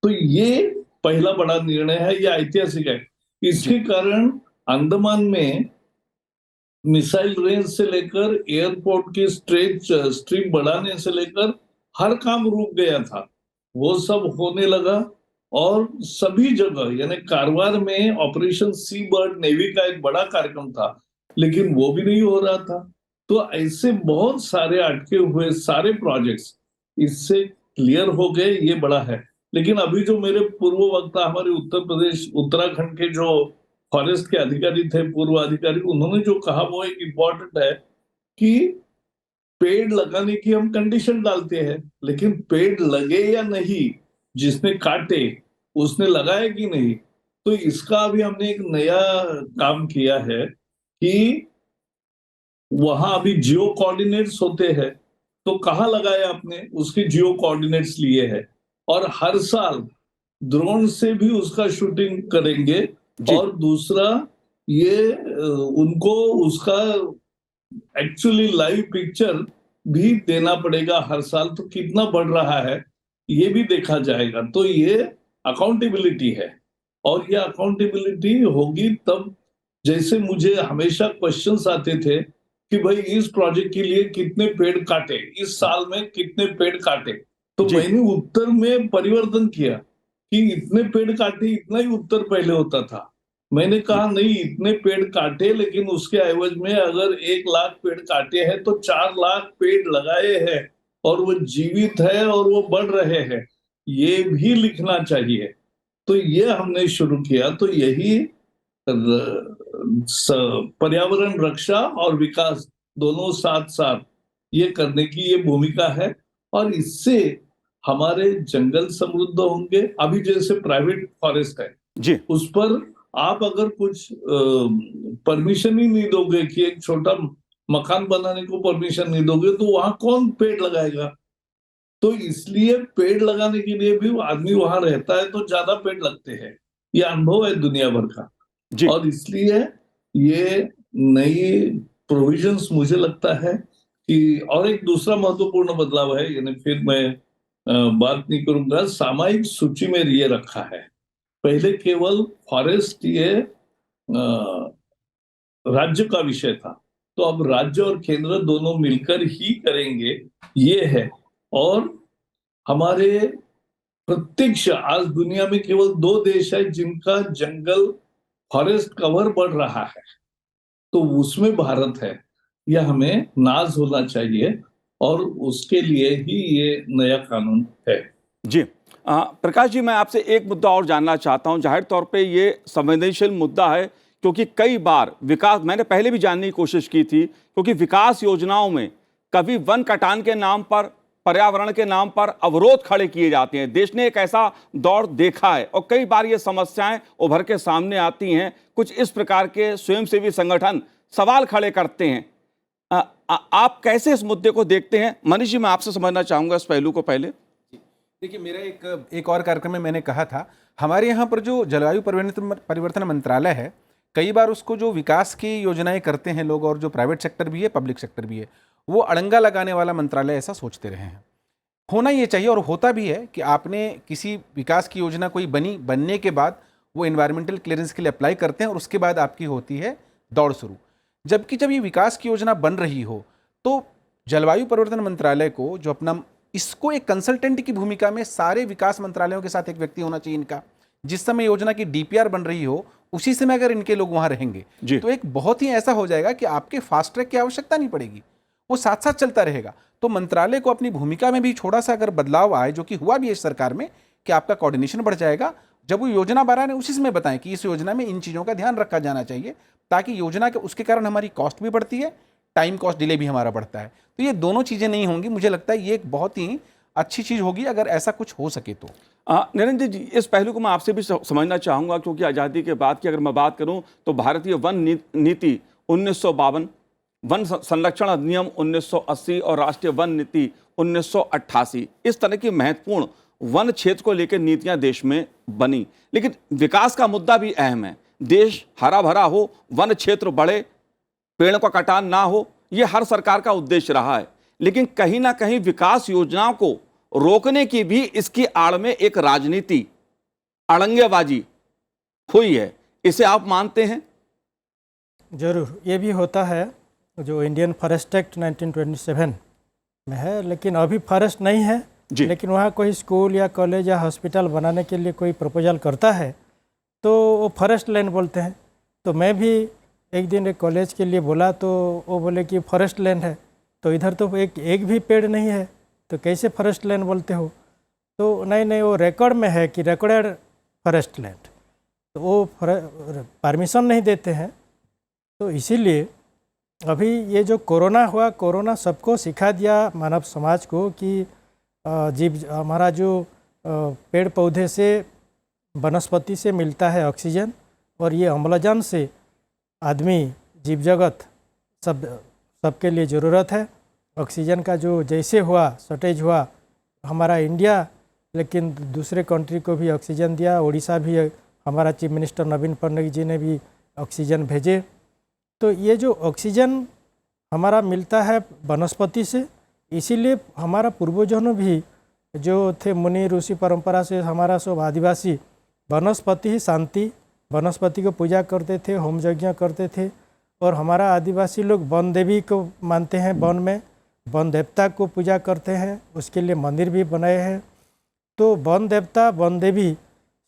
तो ये पहला बड़ा निर्णय है, ये ऐतिहासिक है। इसके कारण अंडमान में मिसाइल रेंज से लेकर एयरपोर्ट की स्ट्रिप बढ़ाने से लेकर हर काम रुक गया था, वो सब होने लगा और सभी जगह, यानी कारवार में ऑपरेशन सी बर्ड नेवी का एक बड़ा कार्यक्रम था, लेकिन वो भी नहीं हो रहा था। तो ऐसे बहुत सारे अटके हुए सारे प्रोजेक्ट्स इससे क्लियर हो गए, ये बड़ा है। लेकिन अभी जो मेरे पूर्व वक्ता हमारे उत्तर प्रदेश उत्तराखंड के जो फॉरेस्ट के अधिकारी थे, पूर्व अधिकारी, उन्होंने जो कहा वो एक इम्पोर्टेंट है कि पेड़ लगाने की हम कंडीशन डालते हैं, लेकिन पेड़ लगे या नहीं, जिसने काटे उसने लगाया कि नहीं। तो इसका अभी हमने एक नया काम किया है कि वहां अभी जियो कोऑर्डिनेट्स होते हैं, तो कहाँ लगाया आपने, उसके जियो कोऑर्डिनेट्स लिए हैं, और हर साल ड्रोन से भी उसका शूटिंग करेंगे। और दूसरा ये उनको उसका एक्चुअली लाइव पिक्चर भी देना पड़ेगा हर साल, तो कितना बढ़ रहा है ये भी देखा जाएगा। तो ये अकाउंटेबिलिटी है, और ये अकाउंटेबिलिटी होगी तब, जैसे मुझे हमेशा क्वेश्चंस आते थे कि भाई इस प्रोजेक्ट के लिए कितने पेड़ काटे, इस साल में कितने पेड़ काटे, तो मैंने उत्तर में परिवर्तन किया कि इतने पेड़ काटे, इतना ही उत्तर पहले होता था। मैंने कहा नहीं, इतने पेड़ काटे, लेकिन उसके एवज में अगर 1 लाख पेड़ काटे हैं तो 4 लाख पेड़ लगाए हैं, और वो जीवित है और वो बढ़ रहे हैं, ये भी लिखना चाहिए। तो ये हमने शुरू किया। तो यही पर्यावरण रक्षा और विकास दोनों साथ साथ ये करने की ये भूमिका है, और इससे हमारे जंगल समृद्ध होंगे। अभी जैसे प्राइवेट फॉरेस्ट है जी, उस पर आप अगर कुछ परमिशन ही नहीं दोगे कि एक छोटा मकान बनाने को परमिशन नहीं दोगे, तो वहां कौन पेड़ लगाएगा? तो इसलिए पेड़ लगाने के लिए भी आदमी वहां रहता है तो ज्यादा पेड़ लगते हैं। ये अनुभव है दुनिया भर का। और इसलिए ये नई प्रोविजंस मुझे लगता है कि, और एक दूसरा महत्वपूर्ण बदलाव है, यानी फिर मैं बात नहीं करूंगा, सामायिक सूची में ये रखा है। पहले केवल फॉरेस्ट ये राज्य का विषय था, तो अब राज्य और केंद्र दोनों मिलकर ही करेंगे, ये है। और हमारे प्रत्यक्ष आज दुनिया में केवल 2 देश है जिनका जंगल फॉरेस्ट कवर बढ़ रहा है, तो उसमें भारत है। यह हमें नाज होना चाहिए, और उसके लिए ही ये नया कानून है। जी प्रकाश जी, मैं आपसे एक मुद्दा और जानना चाहता हूं। जाहिर तौर पे ये संवेदनशील मुद्दा है, क्योंकि कई बार विकास, मैंने पहले भी जानने की कोशिश की थी, क्योंकि विकास योजनाओं में कभी वन कटान के नाम पर, पर्यावरण के नाम पर अवरोध खड़े किए जाते हैं। देश ने एक ऐसा दौर देखा है, और कई बार ये समस्याएं उभर के सामने आती हैं। कुछ इस प्रकार के स्वयंसेवी संगठन सवाल खड़े करते हैं। आप कैसे इस मुद्दे को देखते हैं? मनीष जी, मैं आपसे समझना चाहूंगा इस पहलू को पहले। देखिए, मेरा एक और कार्यक्रम में मैंने कहा था, हमारे यहाँ पर जो जलवायु परिवर्तन मंत्रालय है, कई बार उसको जो विकास की योजनाएं करते हैं लोग, और जो प्राइवेट सेक्टर भी है, पब्लिक सेक्टर भी है, वो अड़ंगा लगाने वाला मंत्रालय ऐसा सोचते रहे हैं। होना ये चाहिए, और होता भी है कि आपने किसी विकास की योजना कोई बनने के बाद वो एनवायरमेंटल क्लियरेंस के लिए अप्लाई करते हैं, और उसके बाद आपकी होती है दौड़ शुरू। जबकि जब ये विकास की योजना बन रही हो, तो जलवायु परिवर्तन मंत्रालय को जो अपना, इसको एक कंसल्टेंट की भूमिका में सारे विकास मंत्रालयों के साथ एक व्यक्ति होना चाहिए इनका। जिस समय योजना की डीपीआर बन रही हो, उसी समय अगर इनके लोग वहां रहेंगे तो एक बहुत ही ऐसा हो जाएगा कि आपके फास्ट ट्रैक की आवश्यकता नहीं पड़ेगी, वो साथ साथ चलता रहेगा। तो मंत्रालय को अपनी भूमिका में भी थोड़ा सा अगर बदलाव आए, जो कि हुआ भी है इस सरकार में, कि आपका कोऑर्डिनेशन बढ़ जाएगा। जब वो योजना बना रहे उसी समय बताएं कि इस योजना में इन चीज़ों का ध्यान रखा जाना चाहिए, ताकि योजना के उसके कारण हमारी कॉस्ट भी बढ़ती है, टाइम कॉस्ट डिले भी हमारा बढ़ता है। तो ये दोनों चीज़ें नहीं होंगी। मुझे लगता है ये एक बहुत ही अच्छी चीज़ होगी अगर ऐसा कुछ हो सके तो। निरंजन जी, इस पहलू को मैं आपसे भी समझना चाहूँगा, क्योंकि आज़ादी के बाद की अगर मैं बात करूँ तो भारतीय वन नीति 1952, वन संरक्षण अधिनियम 1980 और राष्ट्रीय वन नीति 1988, इस तरह की महत्वपूर्ण वन क्षेत्र को लेकर नीतियां देश में बनी। लेकिन विकास का मुद्दा भी अहम है। देश हरा भरा हो, वन क्षेत्र बढ़े, पेड़ का कटान ना हो, यह हर सरकार का उद्देश्य रहा है। लेकिन कहीं ना कहीं विकास योजनाओं को रोकने की भी इसकी आड़ में एक राजनीति, अड़ंगेबाजी हुई है। इसे आप मानते हैं? जरूर, ये भी होता है। जो इंडियन फॉरेस्ट एक्ट 1927 में है, लेकिन अभी फॉरेस्ट नहीं है। लेकिन वहाँ कोई स्कूल या कॉलेज या हॉस्पिटल बनाने के लिए कोई प्रपोजल करता है तो वो फॉरेस्ट लैंड बोलते हैं। तो मैं भी एक दिन एक कॉलेज के लिए बोला, तो वो बोले कि फॉरेस्ट लैंड है, तो इधर तो एक भी पेड़ नहीं है, तो कैसे फॉरेस्ट लैंड बोलते हो? तो नहीं, वो रिकॉर्ड में है कि रिकॉर्डेड फॉरेस्ट लैंड, तो वो परमिशन नहीं देते हैं। तो इसीलिए अभी ये जो कोरोना हुआ, कोरोना सबको सिखा दिया, मानव समाज को, कि हमारा जो पेड़ पौधे से, वनस्पति से मिलता है ऑक्सीजन, और ये अम्लजान से आदमी, जीव जगत सबके लिए ज़रूरत है। ऑक्सीजन का जो जैसे हुआ शॉर्टेज हुआ हमारा इंडिया, लेकिन दूसरे कंट्री को भी ऑक्सीजन दिया। उड़ीसा भी हमारा चीफ मिनिस्टर नवीन पटनायक जी ने भी ऑक्सीजन भेजे। तो ये जो ऑक्सीजन हमारा मिलता है वनस्पति से, इसीलिए हमारा पूर्वजों ने भी जो थे मुनि ऋषि परंपरा से हमारा सब आदिवासी वनस्पति ही शांति, वनस्पति को पूजा करते थे, होम यज्ञ करते थे। और हमारा आदिवासी लोग वन देवी को मानते हैं, वन में वन देवता को पूजा करते हैं, उसके लिए मंदिर भी बनाए हैं। तो वन देवता वन देवी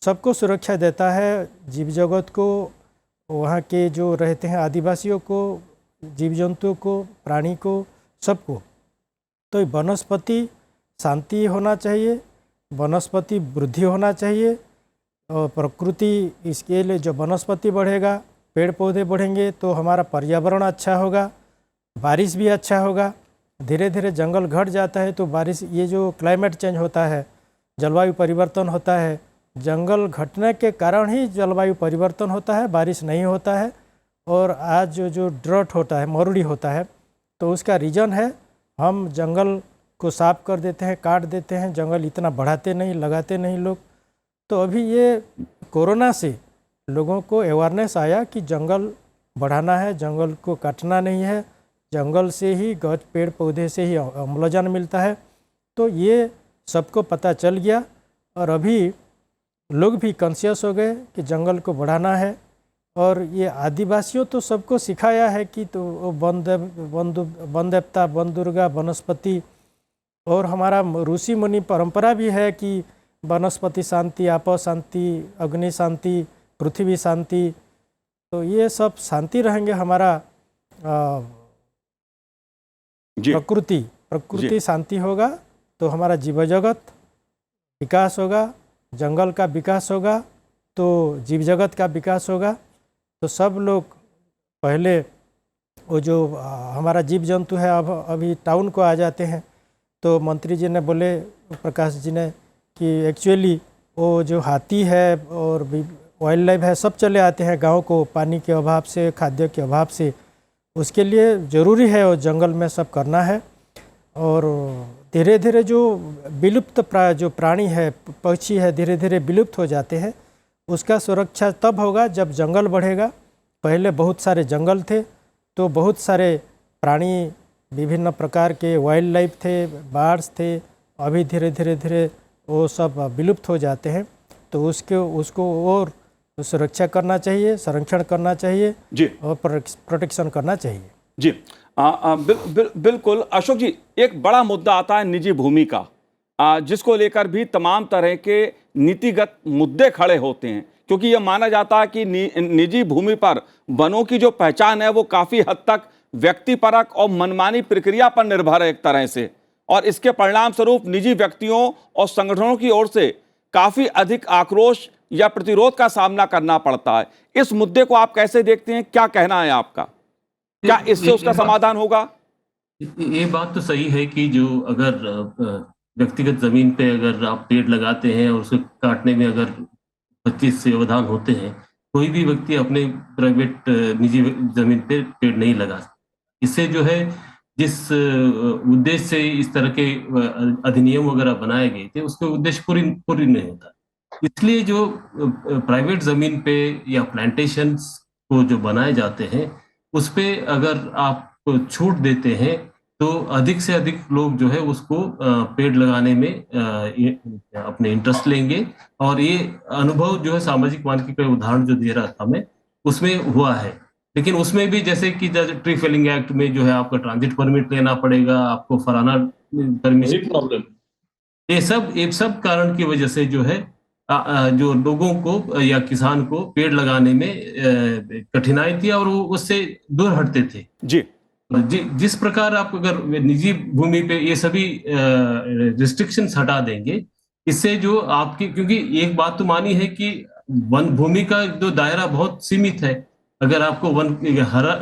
सबको सुरक्षा देता है, जीव जगत को, वहाँ के जो रहते हैं आदिवासियों को, जीव जंतुओं को, प्राणी को, सबको। तो वनस्पति शांति होना चाहिए, वनस्पति वृद्धि होना चाहिए। और प्रकृति, इसके लिए जो वनस्पति बढ़ेगा, पेड़ पौधे बढ़ेंगे तो हमारा पर्यावरण अच्छा होगा, बारिश भी अच्छा होगा। धीरे धीरे जंगल घट जाता है तो बारिश, ये जो क्लाइमेट चेंज होता है, जलवायु परिवर्तन होता है, जंगल घटने के कारण ही जलवायु परिवर्तन होता है, बारिश नहीं होता है। और आज जो ड्रॉट होता है, मरुड़ी होता है, तो उसका रीज़न है हम जंगल को साफ कर देते हैं, काट देते हैं, जंगल इतना बढ़ाते नहीं, लगाते नहीं लोग। तो अभी ये कोरोना से लोगों को अवेयरनेस आया कि जंगल बढ़ाना है, जंगल को काटना नहीं है, जंगल से ही गछ पेड़ पौधे से ही अम्लजान मिलता है। तो ये सबको पता चल गया और अभी लोग भी कॉन्शियस हो गए कि जंगल को बढ़ाना है। और ये आदिवासियों तो सबको सिखाया है कि तो वन देवता, वन दुर्गा, वनस्पति, और हमारा ऋषि मुनि परंपरा भी है कि वनस्पति शांति, आपस शांति, अग्नि शांति, पृथ्वी शांति। तो ये सब शांति रहेंगे हमारा प्रकृति शांति होगा तो हमारा जीव जगत विकास होगा, जंगल का विकास होगा तो जीव जगत का विकास होगा। तो सब लोग पहले वो जो हमारा जीव जंतु है अब अभी टाउन को आ जाते हैं, तो मंत्री जी ने बोले, प्रकाश जी ने, कि एक्चुअली वो जो हाथी है और वाइल्ड लाइफ है सब चले आते हैं गांव को पानी के अभाव से, खाद्य के अभाव से। उसके लिए ज़रूरी है वो जंगल में सब करना है। और धीरे धीरे जो विलुप्त जो प्राणी है, पक्षी है, धीरे धीरे विलुप्त हो जाते हैं। उसका सुरक्षा तब होगा जब जंगल बढ़ेगा। पहले बहुत सारे जंगल थे तो बहुत सारे प्राणी, विभिन्न प्रकार के वाइल्ड लाइफ थे, बर्ड्स थे। अभी धीरे धीरे वो सब विलुप्त हो जाते हैं। तो उसको और सुरक्षा करना चाहिए, संरक्षण करना चाहिए जी, और प्रोटेक्शन करना चाहिए जी। बिल्कुल अशोक जी, एक बड़ा मुद्दा आता है निजी भूमि का, जिसको लेकर भी तमाम तरह के नीतिगत मुद्दे खड़े होते हैं, क्योंकि यह माना जाता है कि निजी भूमि पर वनों की जो पहचान है वो काफ़ी हद तक व्यक्तिपरक और मनमानी प्रक्रिया पर निर्भर है एक तरह से, और इसके परिणाम स्वरूप निजी व्यक्तियों और संगठनों की ओर से काफ़ी अधिक आक्रोश या प्रतिरोध का सामना करना पड़ता है। इस मुद्दे को आप कैसे देखते हैं, क्या कहना है आपका? क्या इससे उसका समाधान होगा? ये बात तो सही है कि जो अगर व्यक्तिगत जमीन पे अगर आप पेड़ लगाते हैं और उसे काटने में अगर 25 से व्यवधान होते हैं, कोई भी व्यक्ति अपने प्राइवेट निजी जमीन पे पेड़ नहीं लगा सकता। इससे जो है जिस उद्देश्य से इस तरह के अधिनियम वगैरह बनाए गए थे उसके उद्देश्य पूरी नहीं होता। इसलिए जो प्राइवेट जमीन पे या प्लांटेशंस को जो बनाए जाते हैं उस पे अगर आप छूट देते हैं तो अधिक से अधिक लोग जो है उसको पेड़ लगाने में अपने इंटरेस्ट लेंगे। और ये अनुभव जो है सामाजिक मानकी का उदाहरण जो दे रहा था मैं, उसमें हुआ है। लेकिन उसमें भी जैसे कि ट्री फेलिंग एक्ट में जो है आपका ट्रांजिट परमिट लेना पड़ेगा, आपको फलाना परमिशन प्रॉब्लम, ये सब कारण की वजह से जो है जो लोगों को या किसान को पेड़ लगाने में कठिनाई थी और वो उससे दूर हटते थे जी। जिस प्रकार आप अगर निजी भूमि पे ये सभी रिस्ट्रिक्शंस हटा देंगे, इससे जो आपकी, क्योंकि एक बात तो मानी है कि वन भूमि का जो दायरा बहुत सीमित है। अगर आपको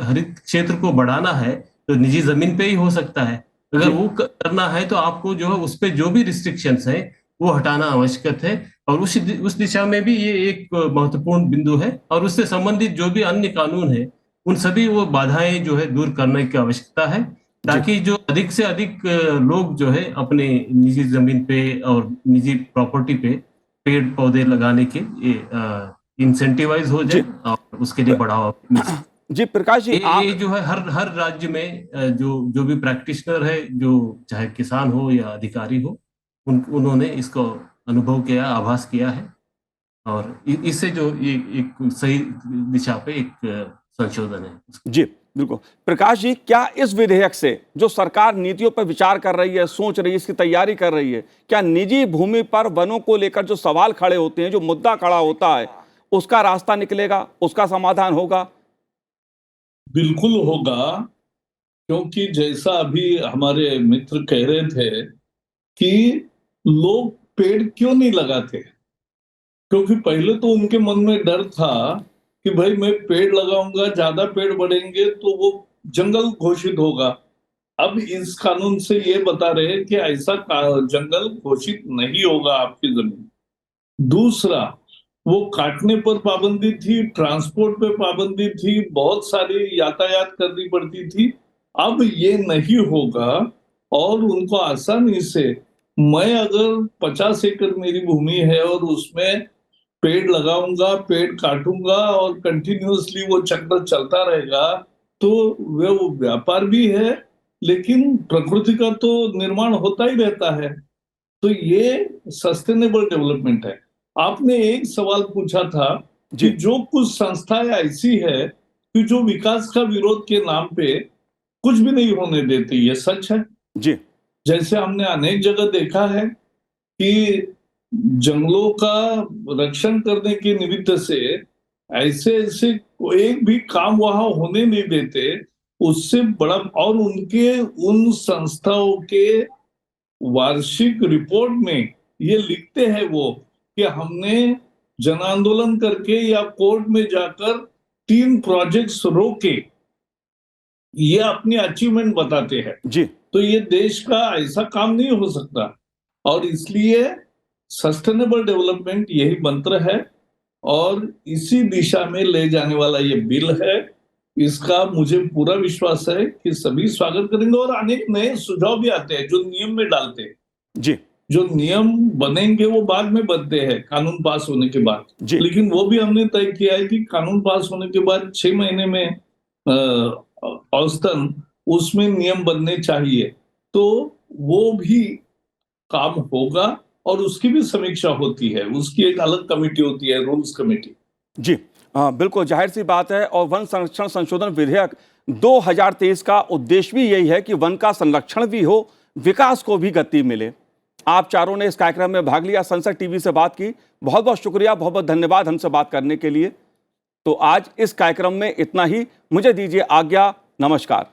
हरित क्षेत्र को बढ़ाना है तो निजी जमीन पे ही हो सकता है। अगर वो करना है तो आपको जो है उस पे जो भी रिस्ट्रिक्शंस है वो हटाना आवश्यक है। और उस दिशा में भी ये एक महत्वपूर्ण बिंदु है। और उससे संबंधित जो भी अन्य कानून है उन सभी वो बाधाएं जो है दूर करने की आवश्यकता है। ताकि जो अधिक से अधिक लोग जो है अपने निजी जमीन पे और निजी प्रॉपर्टी पे पेड़ पौधे लगाने के इंसेंटिवाइज हो जाए और उसके लिए बढ़ावा मिल सके। जी प्रकाश जी, ये जो है हर राज्य में जो भी प्रैक्टिशनर है, जो चाहे किसान हो या अधिकारी हो, उन्होंने इसको अनुभव किया, आभास किया है और इससे जो ये एक सही दिशा पे एक संशोधन है। जी बिल्कुल। प्रकाश जी, क्या इस विधेयक से जो सरकार नीतियों पर विचार कर रही है, सोच रही है, इसकी तैयारी कर रही है, क्या निजी भूमि पर वनों को लेकर जो सवाल खड़े होते हैं, जो मुद्दा खड़ा होता है, उसका रास्ता निकलेगा, उसका समाधान होगा? बिल्कुल होगा, क्योंकि जैसा अभी हमारे मित्र कह रहे थे कि लोग पेड़ क्यों नहीं लगाते, क्योंकि पहले तो उनके मन में डर था कि भाई मैं पेड़ लगाऊंगा, ज्यादा पेड़ बढ़ेंगे तो वो जंगल घोषित होगा। अब इस कानून से ये बता रहे हैं कि ऐसा जंगल घोषित नहीं होगा आपकी जमीन। दूसरा, वो काटने पर पाबंदी थी, ट्रांसपोर्ट पे पाबंदी थी, बहुत सारी यातायात करनी पड़ती थी। अब ये नहीं होगा और उनको आसानी से, मैं अगर 50 एकड़ मेरी भूमि है और उसमें पेड़ लगाऊंगा, पेड़ काटूंगा और कंटिन्यूअसली वो चक्र चलता रहेगा, तो वो व्यापार भी है, लेकिन प्रकृति का तो निर्माण होता ही रहता है। तो ये सस्टेनेबल डेवलपमेंट है। आपने एक सवाल पूछा था कि जो कुछ संस्थाएं ऐसी है कि जो विकास का विरोध के नाम पे कुछ भी नहीं होने देती, ये सच है जी। जैसे हमने अनेक जगह देखा है कि जंगलों का रक्षण करने के निमित्त से ऐसे ऐसे एक भी काम वहां होने नहीं देते, उससे बड़ा, और उनके उन संस्थाओं के वार्षिक रिपोर्ट में ये लिखते हैं वो कि हमने जन आंदोलन करके या कोर्ट में जाकर 3 प्रोजेक्ट्स रोके, ये अपनी अचीवमेंट बताते हैं जी। तो ये देश का ऐसा काम नहीं हो सकता, और इसलिए सस्टेनेबल डेवलपमेंट यही मंत्र है और इसी दिशा में ले जाने वाला ये बिल है। इसका मुझे पूरा विश्वास है कि सभी स्वागत करेंगे और अनेक नए सुझाव भी आते हैं जो नियम में डालते हैं। जी। जो नियम बनेंगे वो बाद में बनते हैं कानून पास होने के बाद, लेकिन वो भी हमने तय किया है कि कानून पास होने के बाद 6 महीने में औसतन उसमें नियम बनने चाहिए, तो वो भी काम होगा और उसकी भी समीक्षा होती है, उसकी एक अलग कमेटी होती है, रूल्स कमेटी। जी बिल्कुल, जाहिर सी बात है। और वन संरक्षण संशोधन विधेयक 2023 का उद्देश्य भी यही है कि वन का संरक्षण भी हो, विकास को भी गति मिले। आप चारों ने इस कार्यक्रम में भाग लिया, संसद टीवी से बात की, बहुत बहुत शुक्रिया, बहुत बहुत धन्यवाद हमसे बात करने के लिए। तो आज इस कार्यक्रम में इतना ही, मुझे दीजिए आज्ञा, नमस्कार।